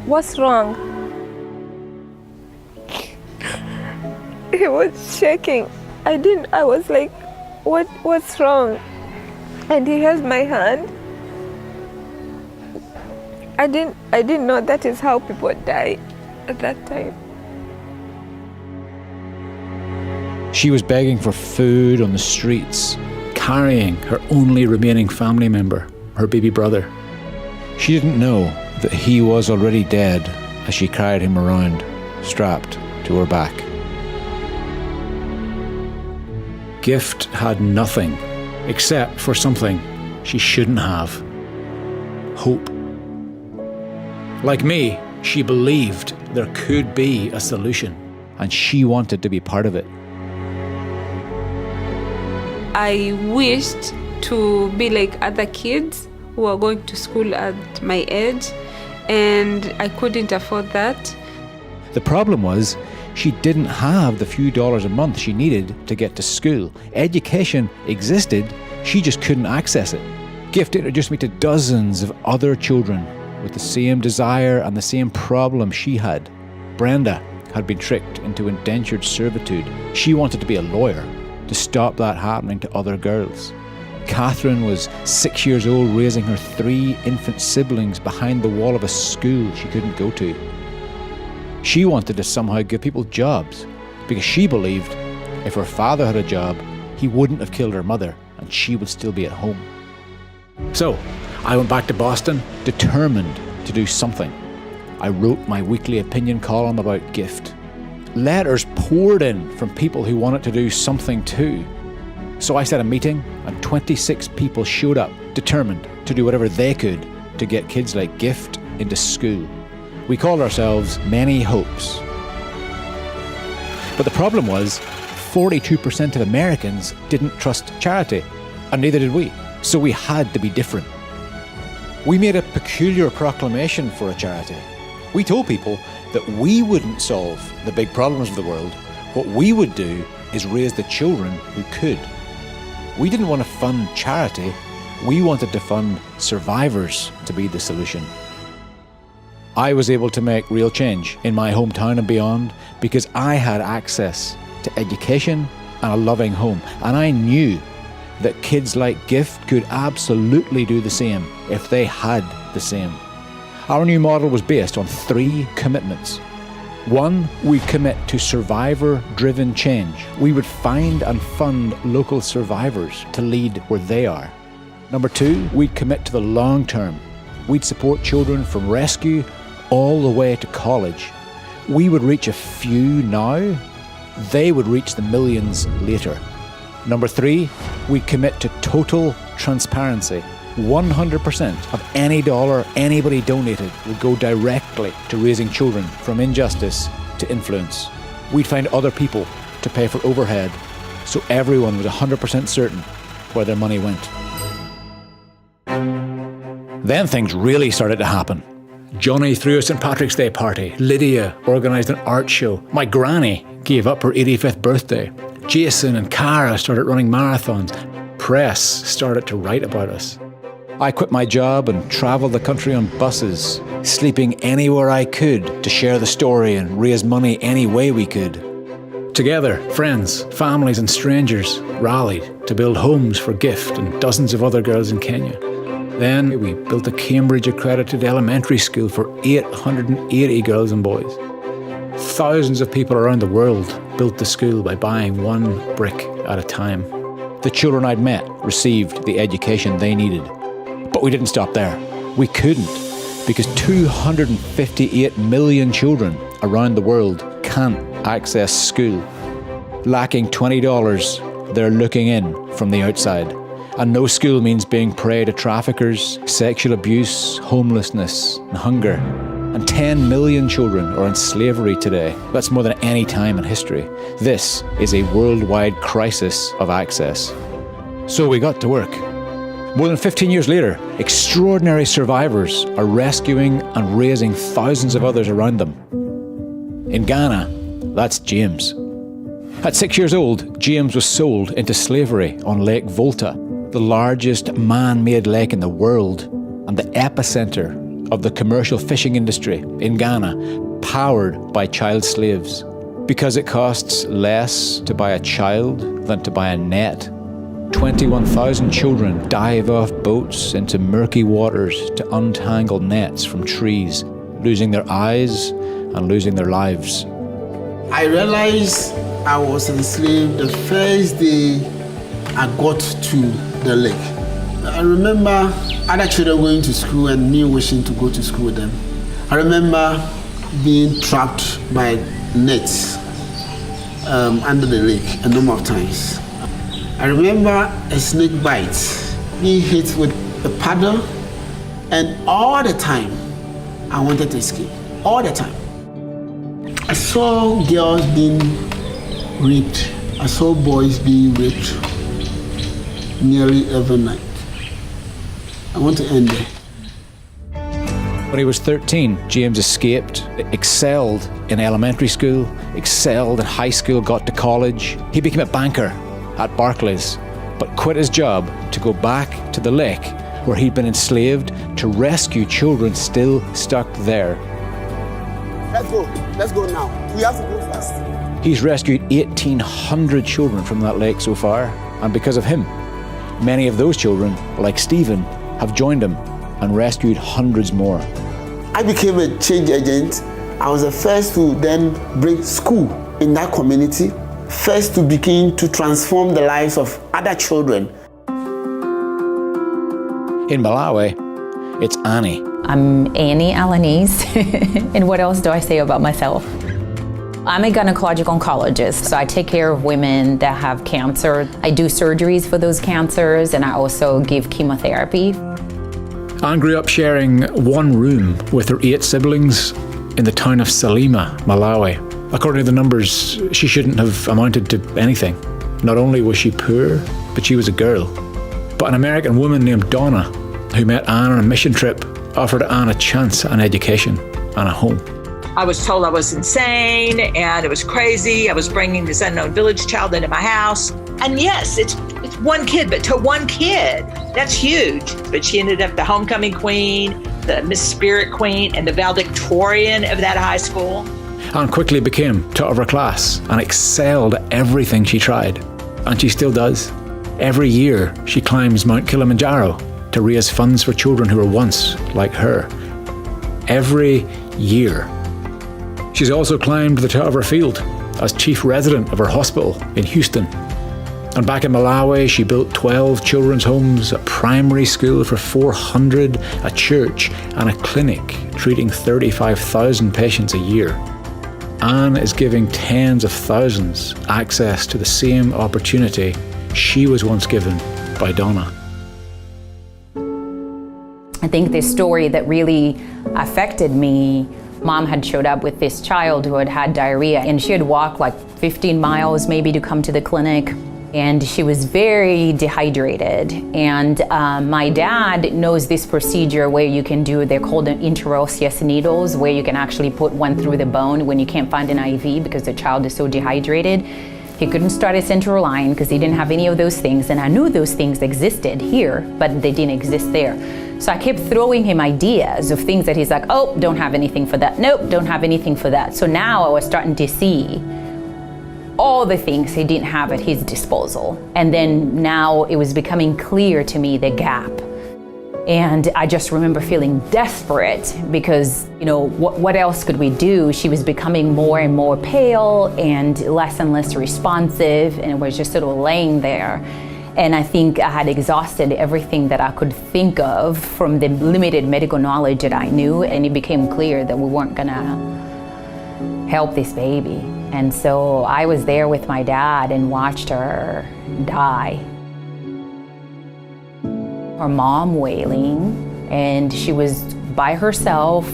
what's wrong? He was shaking. I was like, what's wrong? And he held my hand. I didn't know that is how people die at that time. She was begging for food on the streets, carrying her only remaining family member, her baby brother. She didn't know that he was already dead as she carried him around, strapped to her back. Gift had nothing except for something she shouldn't have: hope. Like me, she believed there could be a solution, and she wanted to be part of it. I wished to be like other kids who were going to school at my age, and I couldn't afford that. The problem was, she didn't have the few dollars a month she needed to get to school. Education existed, she just couldn't access it. Gift introduced me to dozens of other children with the same desire and the same problem she had. Brenda had been tricked into indentured servitude. She wanted to be a lawyer to stop that happening to other girls. Catherine was 6 years old, raising her 3 infant siblings behind the wall of a school she couldn't go to. She wanted to somehow give people jobs because she believed if her father had a job, he wouldn't have killed her mother and she would still be at home. So, I went back to Boston, determined to do something. I wrote my weekly opinion column about gift. Letters poured in from people who wanted to do something too. So I set a meeting, and 26 people showed up, determined to do whatever they could to get kids like Gift into school. We called ourselves Many Hopes. But the problem was, 42% of Americans didn't trust charity, and neither did we. So we had to be different. We made a peculiar proclamation for a charity. We told people that we wouldn't solve the big problems of the world. What we would do is raise the children who could. We didn't want to fund charity. We wanted to fund survivors to be the solution. I was able to make real change in my hometown and beyond because I had access to education and a loving home. And I knew that kids like Gift could absolutely do the same if they had the same. Our new model was based on 3 commitments. 1, we'd commit to survivor-driven change. We would find and fund local survivors to lead where they are. Number 2, we'd commit to the long term. We'd support children from rescue all the way to college. We would reach a few now. They would reach the millions later. Number 3, we commit to total transparency. 100% of any dollar anybody donated would go directly to raising children from injustice to influence. We'd find other people to pay for overhead, so everyone was 100% certain where their money went. Then things really started to happen. Johnny threw a St. Patrick's Day party. Lydia organised an art show. My granny gave up her 85th birthday. Jason and Cara started running marathons. Press started to write about us. I quit my job and travelled the country on buses, sleeping anywhere I could to share the story and raise money any way we could. Together, friends, families and strangers rallied to build homes for Gift and dozens of other girls in Kenya. Then we built a Cambridge-accredited elementary school for 880 girls and boys. Thousands of people around the world built the school by buying 1 brick at a time. The children I'd met received the education they needed. But we didn't stop there. We couldn't, because 258 million children around the world can't access school. Lacking $20, they're looking in from the outside. And no school means being prey to traffickers, sexual abuse, homelessness, and hunger. And 10 million children are in slavery today. That's more than any time in history. This is a worldwide crisis of access. So we got to work. More than 15 years later, extraordinary survivors are rescuing and raising thousands of others around them. In Ghana, that's James. At 6 years old, James was sold into slavery on Lake Volta, the largest man-made lake in the world and the epicenter of the commercial fishing industry in Ghana, powered by child slaves. Because it costs less to buy a child than to buy a net, 21,000 children dive off boats into murky waters to untangle nets from trees, losing their eyes and losing their lives. I realized I was enslaved the first day I got to the lake. I remember other children going to school and me wishing to go to school with them. I remember being trapped by nets under the lake a number of times. I remember a snake bite, being hit with a paddle, and all the time I wanted to escape. All the time. I saw girls being raped. I saw boys being raped nearly every night. I want to end there. When he was 13, James escaped, excelled in elementary school, excelled in high school, got to college. He became a banker at Barclays, but quit his job to go back to the lake where he'd been enslaved to rescue children still stuck there. Let's go now. We have to go fast. He's rescued 1,800 children from that lake so far, and because of him, many of those children, like Stephen, have joined him and rescued hundreds more. I became a change agent. I was the first to then bring school in that community, first to begin to transform the lives of other children. In Malawi, it's Annie. I'm Annie Alanese, and what else do I say about myself? I'm a gynecological oncologist, so I take care of women that have cancer. I do surgeries for those cancers, and I also give chemotherapy. Anne grew up sharing one room with her 8 siblings in the town of Salima, Malawi. According to the numbers, she shouldn't have amounted to anything. Not only was she poor, but she was a girl. But an American woman named Donna, who met Anne on a mission trip, offered Anne a chance at an education and a home. I was told I was insane and it was crazy. I was bringing this unknown village child into my house. And yes, it's one kid, but to one kid, that's huge. But she ended up the homecoming queen, the Miss Spirit queen, and the valedictorian of that high school. Anne quickly became top of her class and excelled at everything she tried. And she still does. Every year, she climbs Mount Kilimanjaro to raise funds for children who were once like her. Every year. She's also climbed the top of her field as chief resident of her hospital in Houston. And back in Malawi, she built 12 children's homes, a primary school for 400, a church, and a clinic treating 35,000 patients a year. Anne is giving tens of thousands access to the same opportunity she was once given by Donna. I think the story that really affected me, Mom had showed up with this child who had had diarrhea, and she had walked like 15 miles maybe to come to the clinic, and she was very dehydrated. And my dad knows this procedure where you can do, they're called interosseous needles, where you can actually put one through the bone when you can't find an IV because the child is so dehydrated. He couldn't start a central line because he didn't have any of those things, and I knew those things existed here, but they didn't exist there. So I kept throwing him ideas of things that he's like, oh, don't have anything for that. Nope, don't have anything for that. So now I was starting to see all the things he didn't have at his disposal. And then now it was becoming clear to me the gap. And I just remember feeling desperate because, you know, what else could we do? She was becoming more and more pale and less responsive, and was just sort of laying there. And I think I had exhausted everything that I could think of from the limited medical knowledge that I knew, and it became clear that we weren't gonna help this baby. And so I was there with my dad and watched her die. Her mom wailing, and she was by herself.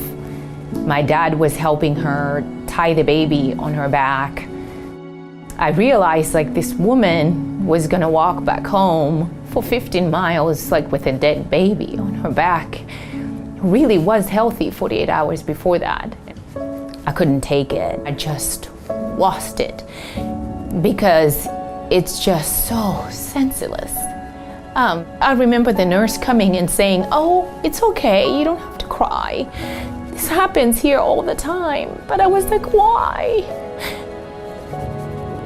My dad was helping her tie the baby on her back. I realized like this woman was gonna walk back home for 15 miles like with a dead baby on her back. Really was healthy 48 hours before that. I couldn't take it. I just lost it because it's just so senseless. I remember the nurse coming and saying, oh, it's okay, you don't have to cry. This happens here all the time. But I was like, why?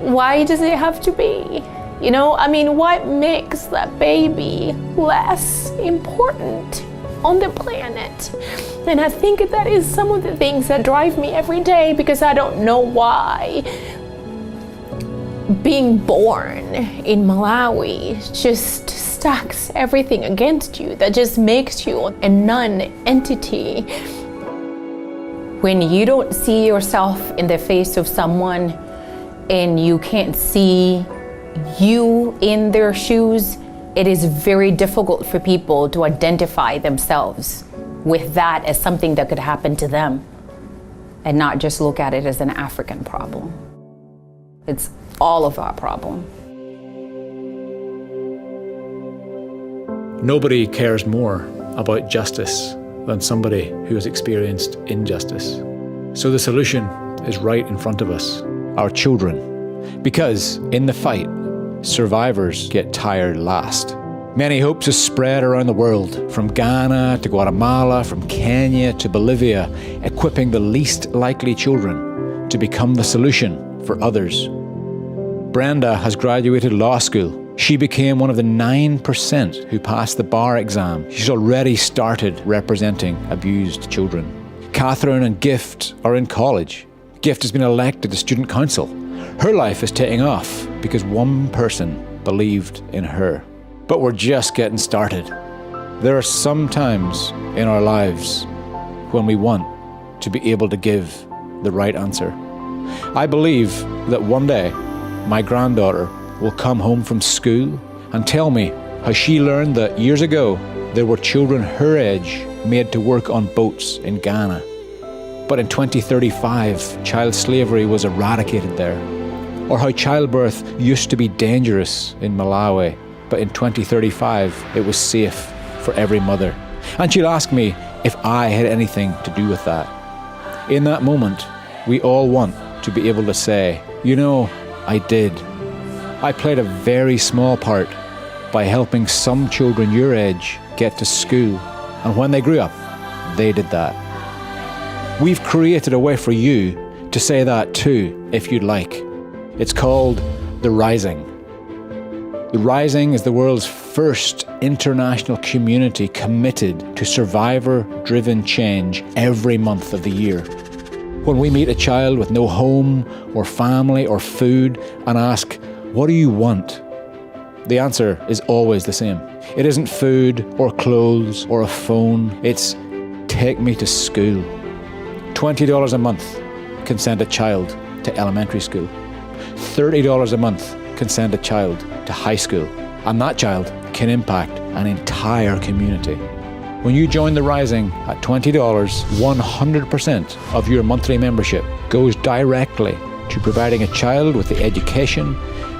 Why does it have to be? You know, I mean, what makes that baby less important on the planet? And I think that is some of the things that drive me every day, because I don't know why being born in Malawi just stacks everything against you, that just makes you a non-entity. When you don't see yourself in the face of someone and you can't see you in their shoes, it is very difficult for people to identify themselves with that as something that could happen to them and not just look at it as an African problem. It's all of our problem. Nobody cares more about justice than somebody who has experienced injustice. So the solution is right in front of us, our children. Because in the fight, survivors get tired last. Many hopes are spread around the world, from Ghana to Guatemala, from Kenya to Bolivia, equipping the least likely children to become the solution for others. Brenda has graduated law school. She became one of the 9% who passed the bar exam. She's already started representing abused children. Catherine and Gift are in college. Gift has been elected to student council. Her life is taking off because one person believed in her. But we're just getting started. There are some times in our lives when we want to be able to give the right answer. I believe that one day my granddaughter will come home from school and tell me how she learned that years ago there were children her age made to work on boats in Ghana. But in 2035, child slavery was eradicated there. Or how childbirth used to be dangerous in Malawi, but in 2035 it was safe for every mother. And she'll ask me if I had anything to do with that. In that moment, we all want to be able to say, you know, I did. I played a very small part by helping some children your age get to school, and when they grew up, they did that. We've created a way for you to say that too, if you'd like. It's called The Rising. The Rising is the world's first international community committed to survivor-driven change every month of the year. When we meet a child with no home or family or food and ask, what do you want? The answer is always the same. It isn't food or clothes or a phone. It's take me to school. $20 a month can send a child to elementary school. $30 a month can send a child to high school. And that child can impact an entire community. When you join The Rising at $20, 100% of your monthly membership goes directly to providing a child with the education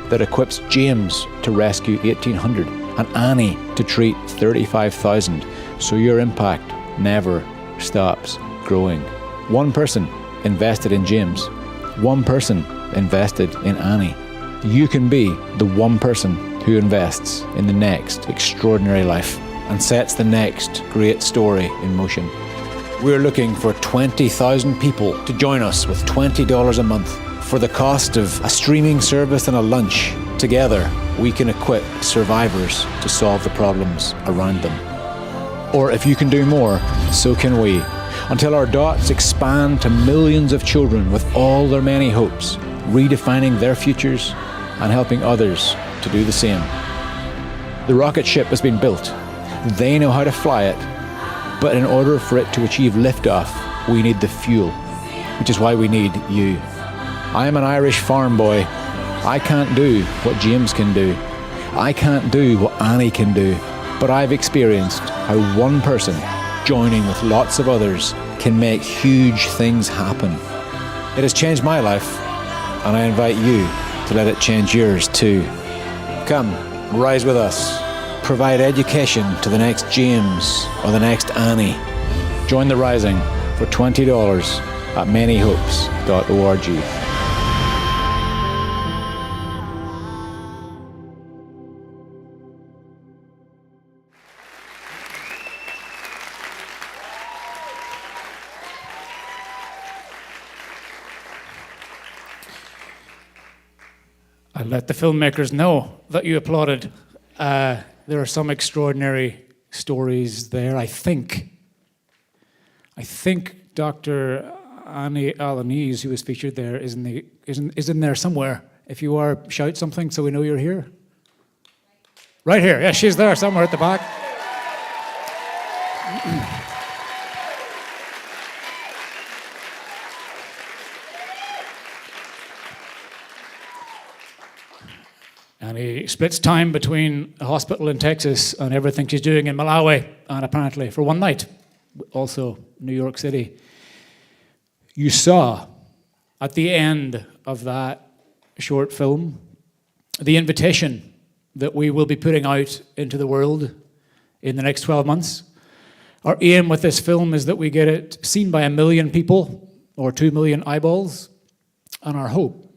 that equips James to rescue 1,800 and Annie to treat 35,000, so your impact never stops growing. One person invested in James. One person invested in Annie. You can be the one person who invests in the next extraordinary life and sets the next great story in motion. We're looking for 20,000 people to join us with $20 a month. For the cost of a streaming service and a lunch, together we can equip survivors to solve the problems around them. Or if you can do more, so can we, until our dots expand to millions of children with all their many hopes, redefining their futures and helping others to do the same. The rocket ship has been built. They know how to fly it, but in order for it to achieve liftoff, we need the fuel, which is why we need you. I am an Irish farm boy. I can't do what James can do. I can't do what Annie can do, but I've experienced how one person joining with lots of others can make huge things happen. It has changed my life, and I invite you to let it change yours too. Come, rise with us. Provide education to the next James or the next Annie. Join The Rising for $20 at manyhopes.org. I let the filmmakers know that you applauded. There are some extraordinary stories there. I think Dr. Annie Albanese, who was featured there, is in there somewhere. If you are, shout something so we know you're here. Right here. Yeah, she's there somewhere at the back. And he splits time between a hospital in Texas and everything she's doing in Malawi, and apparently for one night, also New York City. You saw at the end of that short film the invitation that we will be putting out into the world in the next 12 months. Our aim with this film is that we get it seen by 1 million people or 2 million eyeballs. And our hope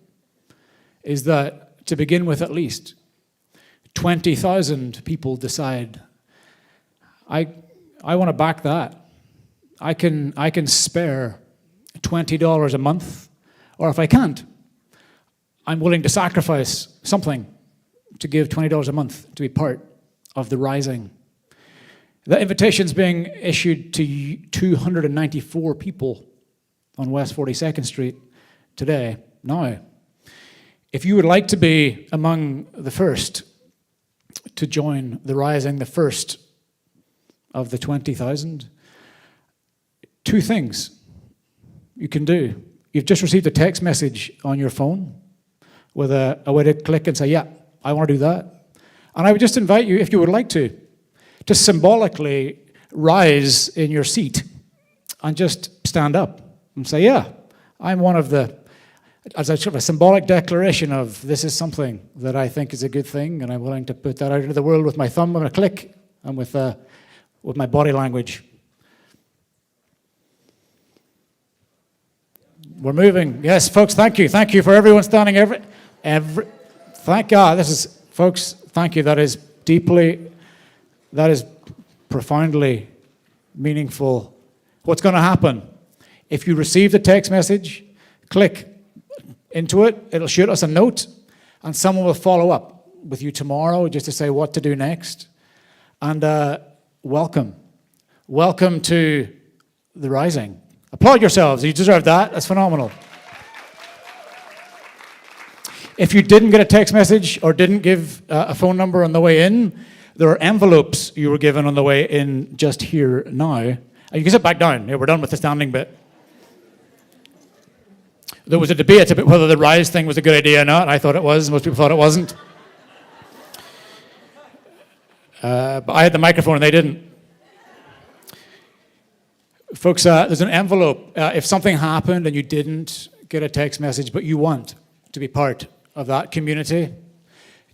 is that to begin with, at least 20,000 people decide, I want to back that. I can spare $20 a month, or if I can't, I'm willing to sacrifice something to give $20 a month to be part of The Rising. That invitation's being issued to 294 people on West 42nd Street today, now. If you would like to be among the first to join The Rising, the first of the 20,000. Two things you can do. You've just received a text message on your phone with a way to click and say, yeah, I want to do that. And I would just invite you, if you would like to symbolically rise in your seat and just stand up and say, yeah, I'm one of the, as a sort of a symbolic declaration of this is something that I think is a good thing, and I'm willing to put that out into the world with my thumb and a click and with my body language. We're moving. Yes, folks, thank you. Thank you for everyone standing. Thank God. Folks, thank you. That is profoundly meaningful. What's going to happen? If you receive the text message, click into it. It'll shoot us a note, and someone will follow up with you tomorrow just to say what to do next. And welcome. Welcome to the Rising. Applaud yourselves. You deserve that. That's phenomenal. If you didn't get a text message or didn't give a phone number on the way in, there are envelopes you were given on the way in just here now. And you can sit back down. Yeah, we're done with the standing bit. There was a debate about whether the Rise thing was a good idea or not. I thought it was. Most people thought it wasn't. But I had the microphone and they didn't. Folks, there's an envelope. If something happened and you didn't get a text message, but you want to be part of that community,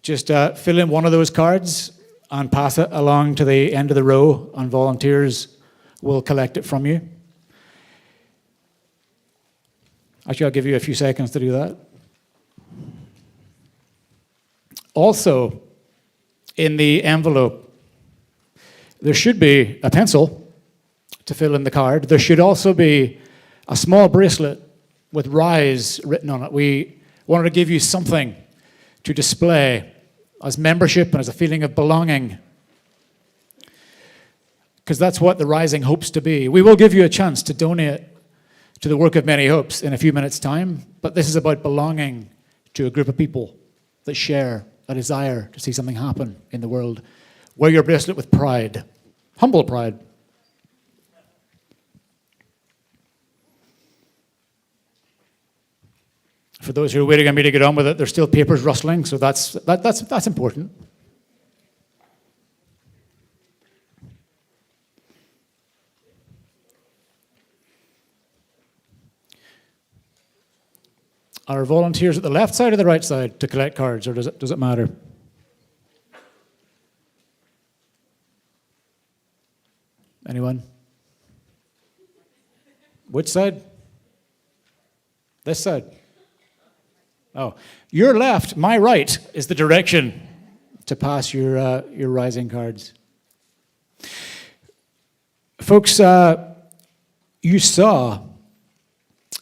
just fill in one of those cards and pass it along to the end of the row, and volunteers will collect it from you. Actually, I'll give you a few seconds to do that. Also, in the envelope, there should be a pencil to fill in the card. There should also be a small bracelet with Rise written on it. We wanted to give you something to display as membership and as a feeling of belonging, because that's what the Rising hopes to be. We will give you a chance to donate to the work of Many Hopes in a few minutes' time, but this is about belonging to a group of people that share a desire to see something happen in the world. Wear your bracelet with pride, humble pride. For those who are waiting on me to get on with it, there's still papers rustling, so that's important. Are volunteers at the left side or the right side to collect cards, or does it matter? Anyone? Which side? This side. Oh, your left, my right, is the direction to pass your Rising cards. Folks, you saw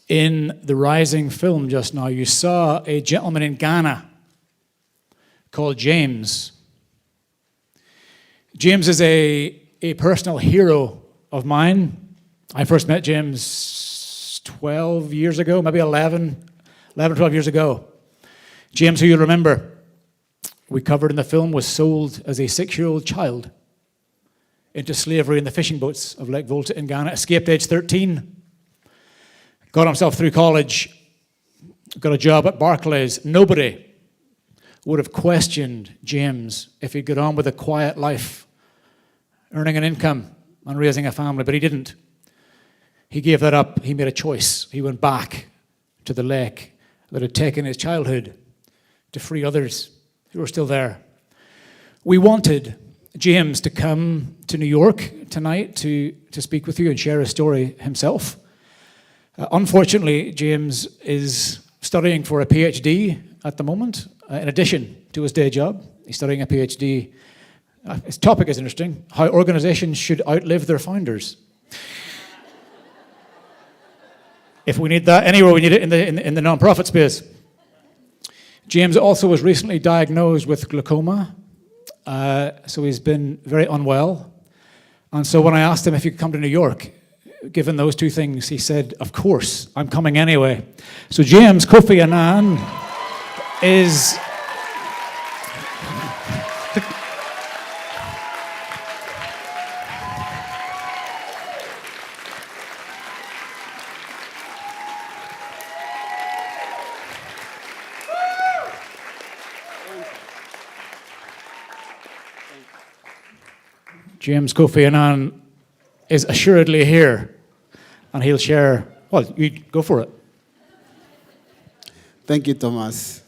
in the Rising film just now, you saw a gentleman in Ghana called James. James is a personal hero of mine. I first met James 12 years ago, maybe 11, 12 years ago. James, who you'll remember, we covered in the film, was sold as a 6-year-old child into slavery in the fishing boats of Lake Volta in Ghana, escaped age 13, got himself through college, got a job at Barclays. Nobody would have questioned James if he'd got on with a quiet life, earning an income and raising a family, but he didn't. He gave that up. He made a choice. He went back to the lake that had taken his childhood to free others who were still there. We wanted James to come to New York tonight to speak with you and share his story himself. Unfortunately, James is studying for a PhD at the moment, in addition to his day job. He's studying a PhD. His topic is interesting: how organizations should outlive their founders. If we need that anywhere, we need it in the non-profit space. James also was recently diagnosed with glaucoma, so he's been very unwell. And so when I asked him if he could come to New York, given those two things, he said, of course, I'm coming anyway. So James Kofi Annan is... James Kofi Annan is assuredly here, and he'll share. Well, you go for it. Thank you, Thomas.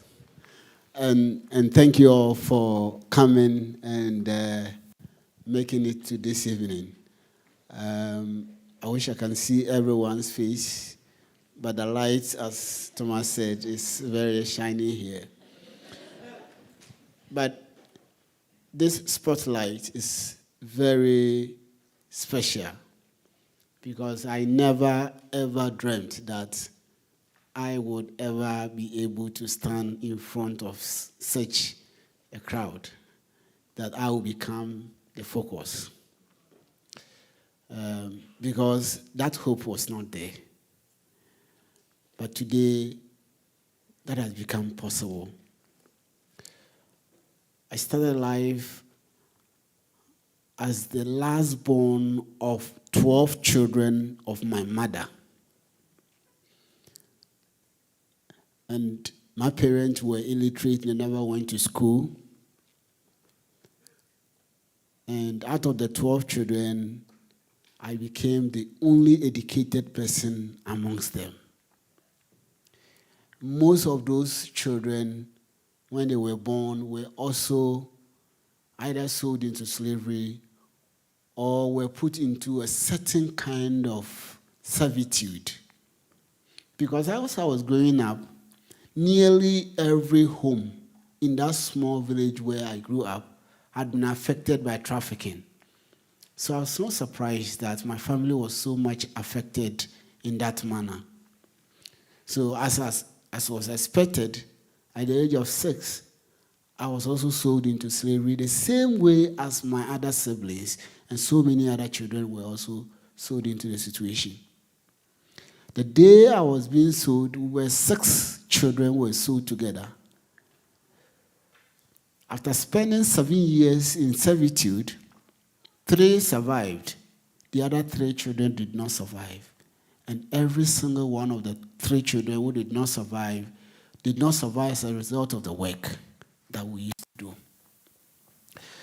And thank you all for coming and making it to this evening. I wish I can see everyone's face, but the light, as Thomas said, is very shiny here. But this spotlight is very special because I never ever dreamt that I would ever be able to stand in front of such a crowd, that I will become the focus. Because that hope was not there. But today, that has become possible. I started life as the last born of 12 children of my mother. And my parents were illiterate, they never went to school. And out of the 12 children, I became the only educated person amongst them. Most of those children, when they were born, were also either sold into slavery or were put into a certain kind of servitude. Because as I was growing up, nearly every home in that small village where I grew up had been affected by trafficking. So I was so surprised that my family was so much affected in that manner. So as was expected, at the age of 6, I was also sold into slavery the same way as my other siblings, and so many other children were also sold into the situation. The day I was being sold, 6 children were sold together. After spending 7 years in servitude, 3 survived. The other 3 children did not survive. And every single one of the 3 children who did not survive as a result of the work that we used to do.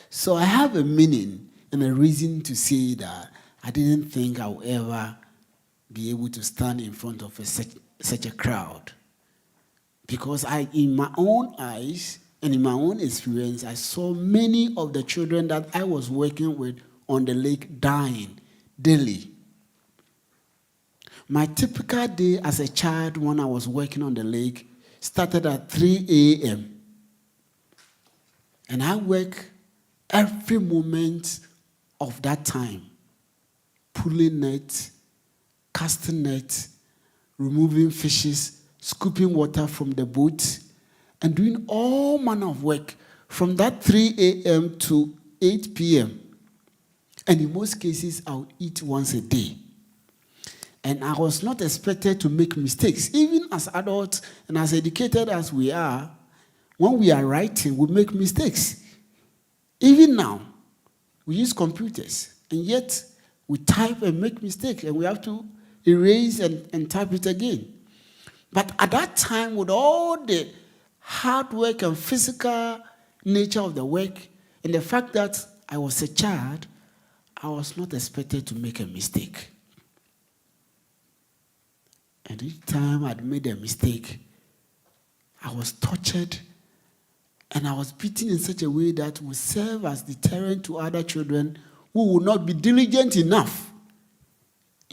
So I have a meaning and a reason to say that I didn't think I would ever be able to stand in front of such a crowd. Because in my own eyes and in my own experience, I saw many of the children that I was working with on the lake dying daily. My typical day as a child when I was working on the lake started at 3 a.m. And I work every moment of that time, pulling nets, casting nets, removing fishes, scooping water from the boat, and doing all manner of work from that 3 a.m. to 8 p.m. And in most cases, I would eat once a day. And I was not expected to make mistakes. Even as adults and as educated as we are, when we are writing, we make mistakes. Even now, we use computers, and yet we type and make mistakes, and we have to erase and type it again. But at that time, with all the hard work and physical nature of the work, and the fact that I was a child, I was not expected to make a mistake. And each time I'd made a mistake, I was tortured and I was beaten in such a way that would serve as deterrent to other children who would not be diligent enough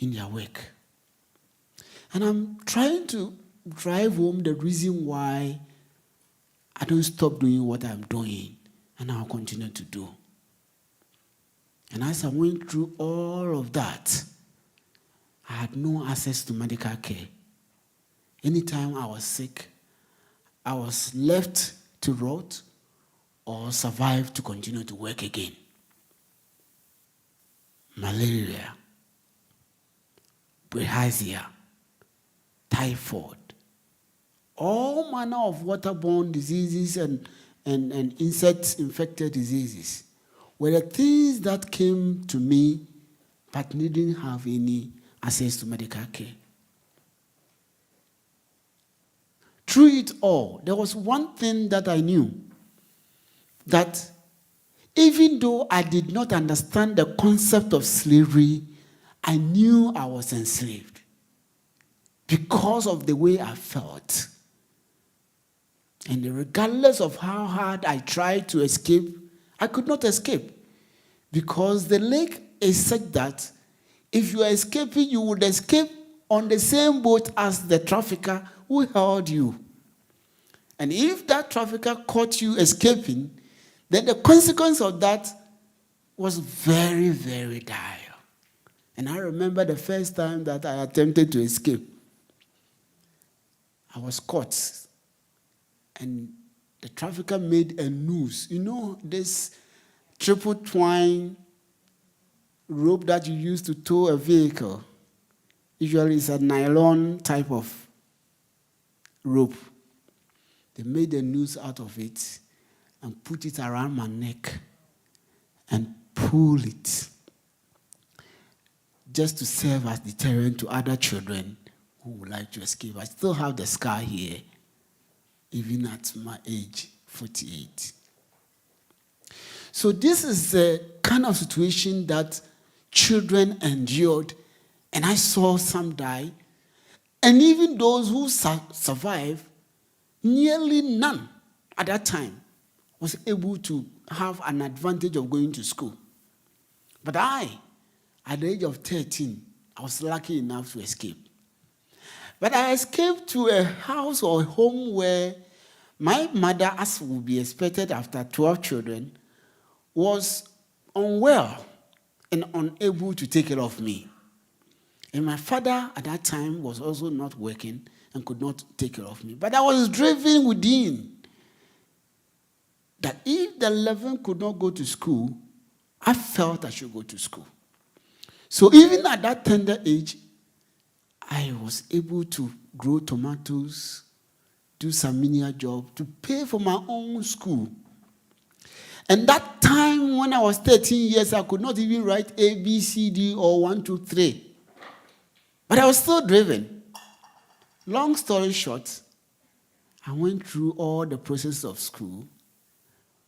in their work. And I'm trying to drive home the reason why I don't stop doing what I'm doing, and I'll continue to do. And as I went through all of that, I had no access to medical care. Anytime I was sick, I was left to rot or survive to continue to work again. Malaria, bilharzia, typhoid, all manner of waterborne diseases and insect-infected diseases were the things that came to me but didn't have any access to medical care. Through it all, there was one thing that I knew, that Even though I did not understand the concept of slavery, I knew I was enslaved because of the way I felt. And regardless of how hard I tried to escape, I could not escape because the lake is such that if you are escaping, you would escape on the same boat as the trafficker who held you. And if that trafficker caught you escaping, then the consequence of that was very, very dire. And I remember the first time that I attempted to escape. I was caught. And the trafficker made a noose. You know, this triple twine rope that you use to tow a vehicle. Usually it's a nylon type of rope. They made a noose out of it and put it around my neck and pull it just to serve as deterrent to other children who would like to escape. I still have the scar here, even at my age, 48. So this is the kind of situation that children endured, and I saw some die. And even those who survived, nearly none at that time was able to have an advantage of going to school. But I, at the age of 13, I was lucky enough to escape. But I escaped to a house or a home where my mother, as would be expected after 12 children, was unwell and unable to take care of me. And my father at that time was also not working and could not take care of me. But I was driven within that if the 11 could not go to school, I felt I should go to school. So even at that tender age, I was able to grow tomatoes, do some menial job to pay for my own school. And that time when I was 13 years, I could not even write A, B, C, D, or 1, 2, 3. But I was still driven. Long story short, I went through all the process of school,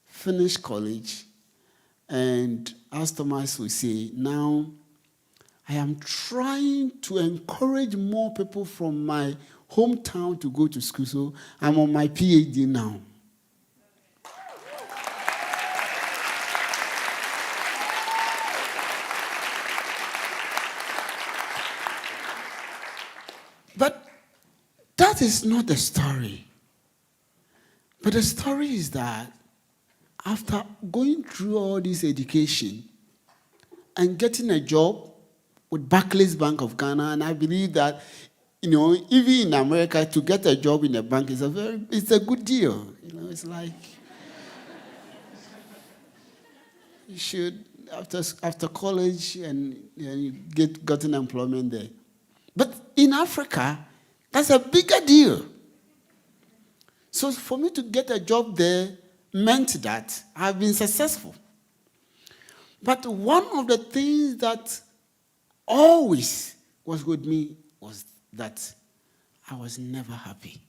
finished college, and as Thomas would say, now I am trying to encourage more people from my hometown to go to school. So I'm on my PhD now. But that is not the story. But the story is that after going through all this education and getting a job with Barclays Bank of Ghana, and I believe that, even in America, to get a job in a bank is it's a good deal. It's like you should after college and you gotten employment there. But in Africa, that's a bigger deal. So for me to get a job there meant that I've been successful. But one of the things that always was with me was that I was never happy.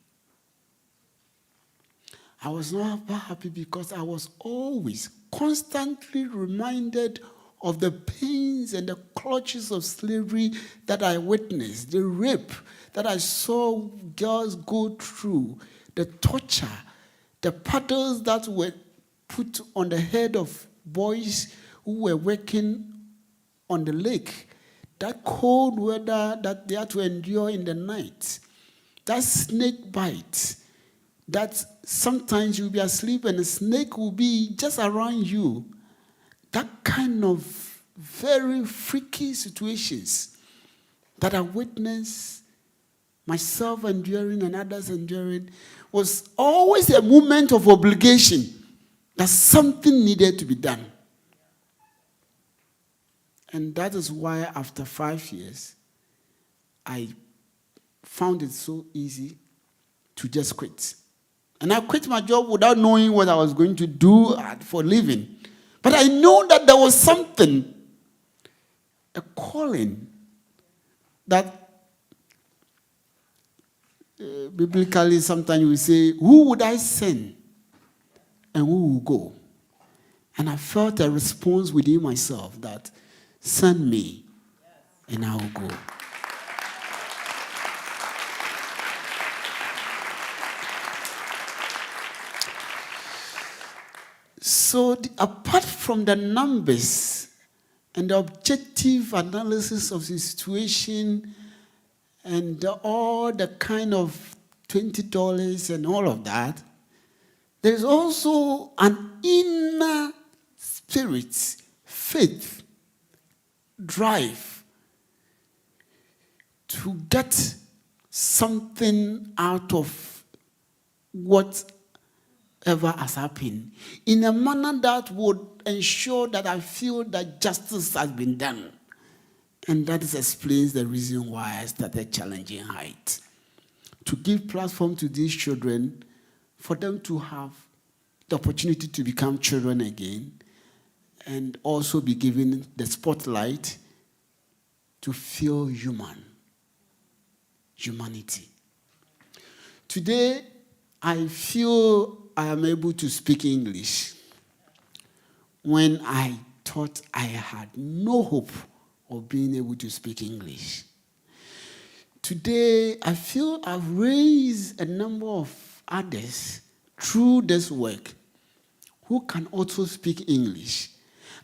I was never happy because I was always constantly reminded of the pains and the clutches of slavery that I witnessed, the rape that I saw girls go through, the torture, the paddles that were put on the head of boys who were working on the lake, that cold weather that they had to endure in the night, that snake bite, that sometimes you'll be asleep and a snake will be just around you. That kind of very freaky situations that I witnessed myself enduring and others enduring was always a moment of obligation that something needed to be done. And that is why after 5 years, I found it so easy to just quit. And I quit my job without knowing what I was going to do for a living. But I know that there was something, a calling, that biblically sometimes we say, who would I send and who will go? And I felt a response within myself that send me and I will go. So apart from the numbers and the objective analysis of the situation and all the kind of $20 and all of that, there's also an inner spirit, faith, drive to get something out of whatever has happened in a manner that would ensure that I feel that justice has been done. And that explains the reason why I started Challenging Heights. To give platform to these children, for them to have the opportunity to become children again, and also be given the spotlight to feel humanity. Today, I feel I am able to speak English when I thought I had no hope of being able to speak English. Today, I feel I've raised a number of others through this work who can also speak English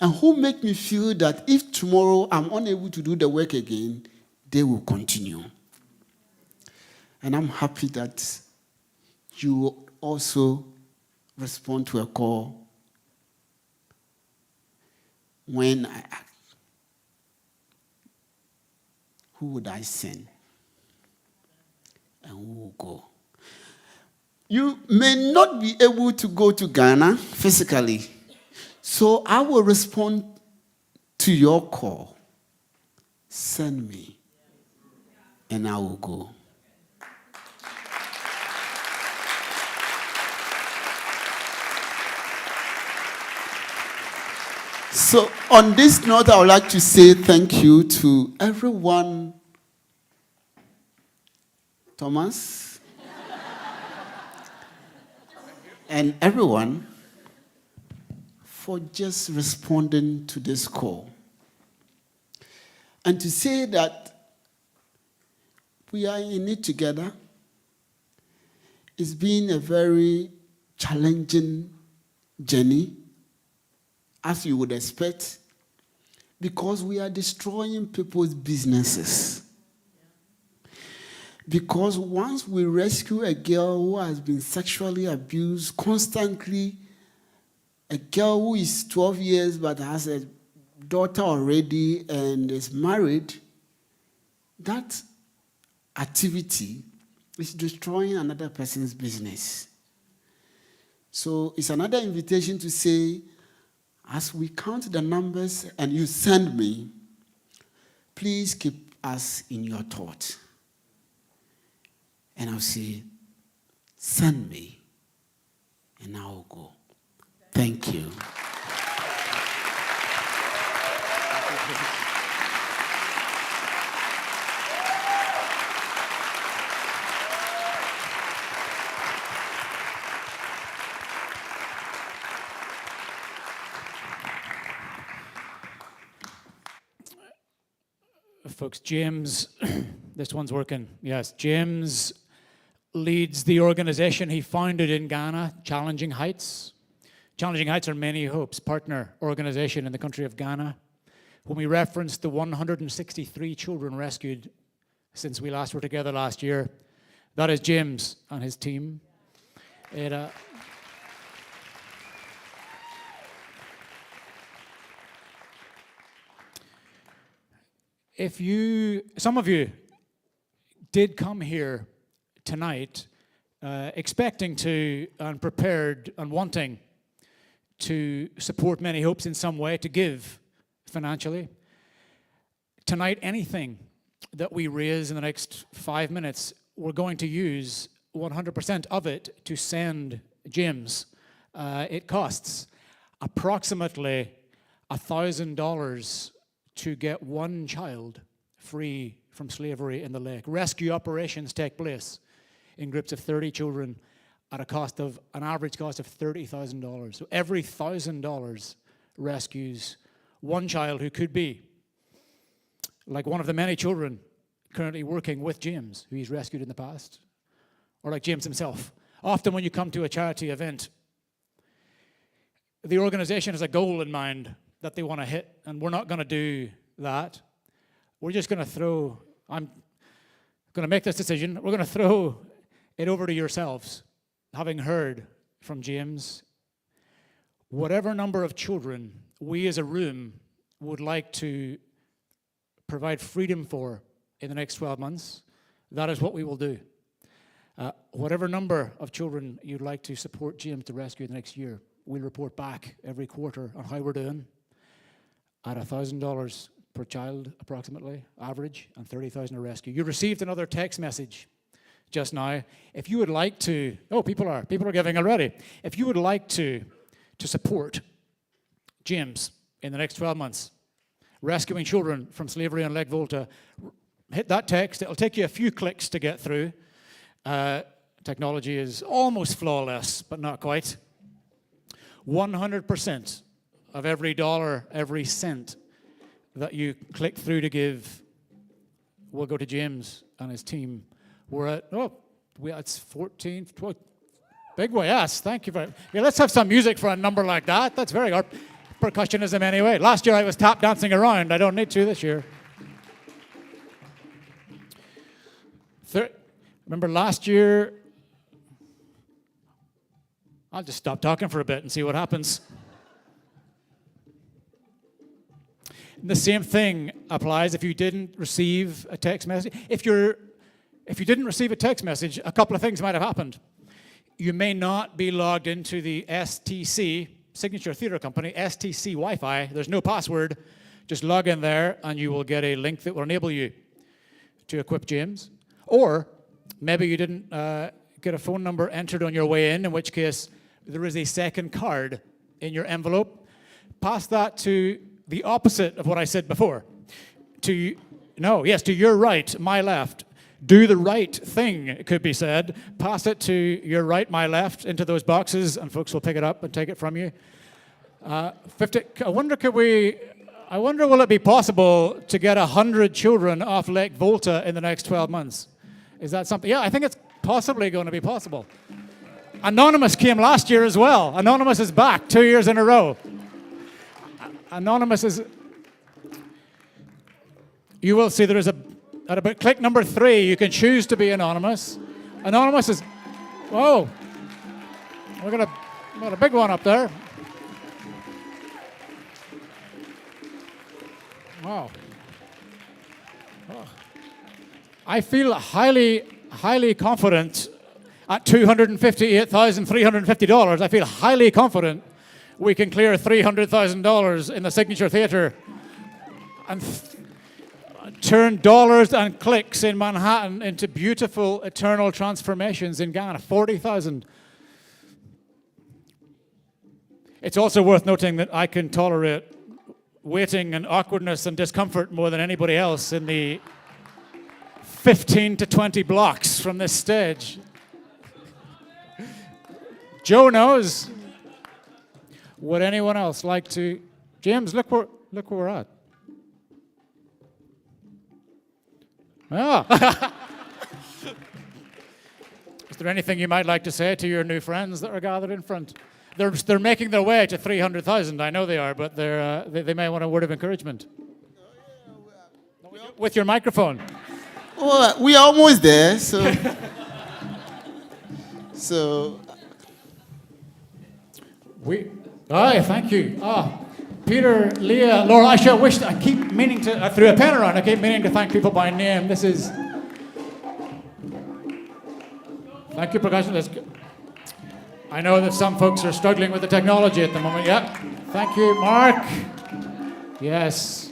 and who make me feel that if tomorrow I'm unable to do the work again, they will continue. And I'm happy that you also respond to a call when I ask, who would I send? And who will go? You may not be able to go to Ghana physically, so I will respond to your call. Send me, and I will go. So on this note, I would like to say thank you to everyone. Thomas and everyone for just responding to this call. And to say that we are in it together. It's been a very challenging journey, as you would expect, because we are destroying people's businesses. Because once we rescue a girl who has been sexually abused constantly, a girl who is 12 years but has a daughter already and is married, that activity is destroying another person's business. So it's another invitation to say, as we count the numbers and you send me, please keep us in your thoughts. And I'll say, send me, and I will go. Thank you. Folks, James, this one's working. Yes, James leads the organization he founded in Ghana, Challenging Heights. Challenging Heights are Many Hope's partner organization in the country of Ghana. When we referenced the 163 children rescued since we last were together last year, that is James and his team. Some of you did come here tonight expecting to and prepared and wanting to support Many Hopes in some way, to give financially. Tonight, anything that we raise in the next 5 minutes, we're going to use 100% of it to send James. It costs approximately $1,000 to get one child free from slavery in the lake. Rescue operations take place in groups of 30 children at an average cost of $30,000. So every $1,000 rescues one child who could be like one of the many children currently working with James, who he's rescued in the past, or like James himself. Often when you come to a charity event, the organization has a goal in mind that they want to hit, and we're not going to do that. We're just going to I'm going to make this decision. We're going to throw it over to yourselves, having heard from James. Whatever number of children we as a room would like to provide freedom for in the next 12 months, that is what we will do. Whatever number of children you'd like to support James to rescue in the next year, we'll report back every quarter on how we're doing at $1,000 per child, approximately, average, and $30,000 a rescue. You received another text message just now. If you would like to, people are giving already. If you would like to support James in the next 12 months, rescuing children from slavery on Lake Volta, hit that text. It'll take you a few clicks to get through. Technology is almost flawless, but not quite. 100% of every dollar, every cent that you click through to give will go to James and his team. We're at, it's 14, 12. Big way, yes, thank you very much. Yeah, let's have some music for a number like that. That's very good. Percussionism anyway. Last year I was tap dancing around. I don't need to this year. Remember last year, I'll just stop talking for a bit and see what happens. The same thing applies if you didn't receive a text message. If you didn't receive a text message, a couple of things might have happened. You may not be logged into the STC, Signature Theatre Company, STC Wi-Fi. There's no password. Just log in there and you will get a link that will enable you to equip James. Or maybe you didn't get a phone number entered on your way in which case there is a second card in your envelope. Pass that to the opposite of what I said before. To your right, my left. Do the right thing, it could be said. Pass it to your right, my left, into those boxes, and folks will pick it up and take it from you. 50. I wonder, will it be possible to get 100 children off Lake Volta in the next 12 months? Is that something? Yeah, I think it's possibly going to be possible. Anonymous came last year as well. Anonymous is back 2 years in a row. Anonymous is... You will see there is at about click number 3, you can choose to be anonymous. Anonymous is... Whoa. We got a big one up there. Wow. Oh. I feel highly confident at $258,350. I feel highly confident we can clear $300,000 in the Signature Theatre and turn dollars and clicks in Manhattan into beautiful eternal transformations in Ghana. 40,000. It's also worth noting that I can tolerate waiting and awkwardness and discomfort more than anybody else in the 15 to 20 blocks from this stage. Joe knows. Would anyone else like to? James, look where we're at. Ah. Is there anything you might like to say to your new friends that are gathered in front? They're making their way to 300,000. I know they are, but they may want a word of encouragement. With your microphone. Well, we are almost there, so. Thank you. Peter, Leah, Laura, I keep meaning to, I threw a pen around, I keep meaning to thank people by name. This is, thank you, Prakash. I know that some folks are struggling with the technology at the moment. Yeah, thank you, Mark. Yes.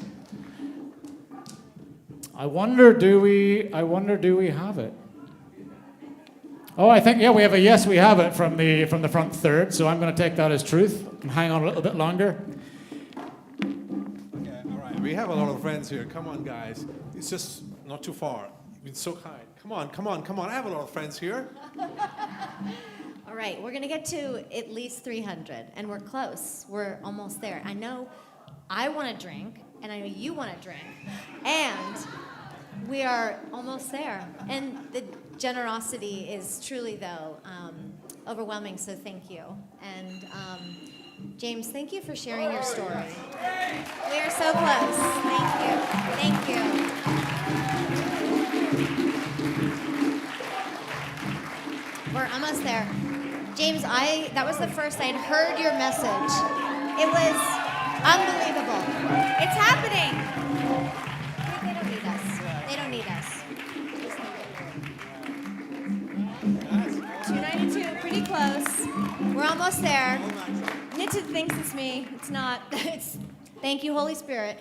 I wonder, do we have it? Oh, I think, we have a yes, we have it from the front third, so I'm going to take that as truth and hang on a little bit longer. Okay, all right. We have a lot of friends here. Come on, guys. It's just not too far. You've been so kind. Come on. I have a lot of friends here. All All right, we're gonna get to at least 300, and we're close. We're almost there. I know I want to drink, and I know you want to drink, and we are almost there. And the generosity is truly, though, overwhelming, so thank you. And James, thank you for sharing your story. We are so close. Thank you. Thank you. We're almost there. James, that was the first I'd heard your message. It was unbelievable. It's happening. They don't need us. They don't need us. 292, pretty close. We're almost there. Nitsa thinks it's me. It's not. Thank you, Holy Spirit.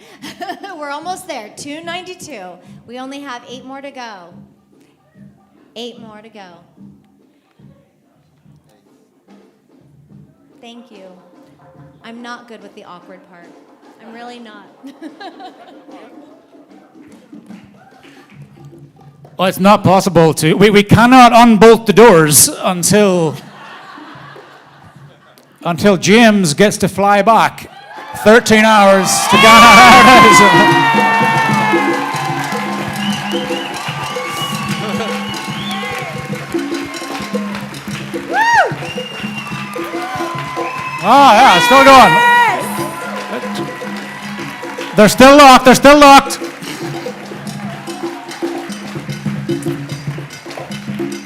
We're almost there. 292. We only have 8 more to go. 8 more to go. Thank you. I'm not good with the awkward part. I'm really not. Well, it's not possible to. We cannot unbolt the doors until James gets to fly back 13 hours to Ghana. Oh, yeah, still going. They're still locked. They're still locked.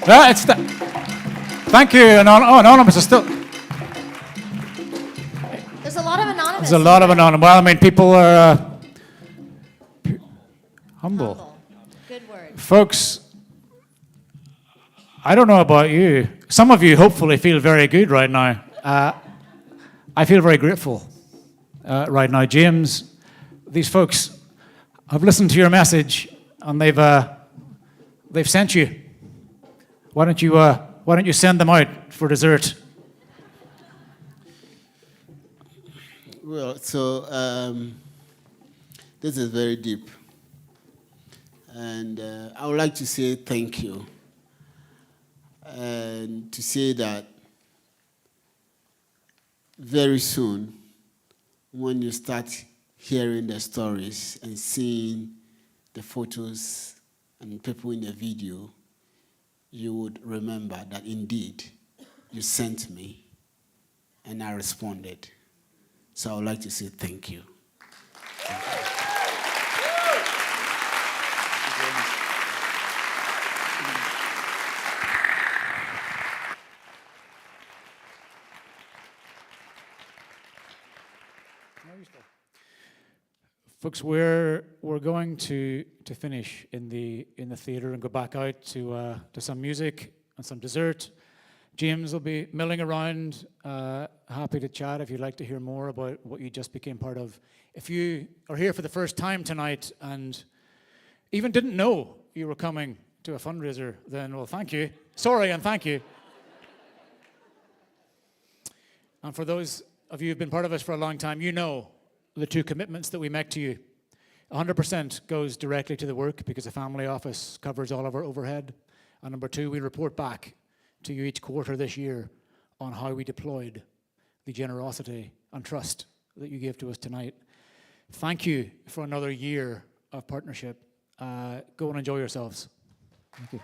Yeah, thank you. Anonymous is still. There's a lot of anonymous. There's a lot of anonymous. Well, I mean, people are humble. Good word. Folks, I don't know about you. Some of you hopefully feel very good right now. I feel very grateful right now. James, these folks have listened to your message and they've sent you. Why don't you send them out for dessert? Well, so this is very deep. And I would like to say thank you. And to say that very soon, when you start hearing the stories and seeing the photos and people in the video, you would remember that indeed you sent me and I responded. So I would like to say thank you. Folks, we're going to finish in the theater and go back out to some music and some dessert. James will be milling around, happy to chat if you'd like to hear more about what you just became part of. If you are here for the first time tonight and even didn't know you were coming to a fundraiser, then, well, thank you. Sorry and thank you. And for those of you who've been part of us for a long time, you know the 2 commitments that we make to you. 100% goes directly to the work because the family office covers all of our overhead. And number 2, we report back to you each quarter this year on how we deployed the generosity and trust that you gave to us tonight. Thank you for another year of partnership. Go and enjoy yourselves. Thank you.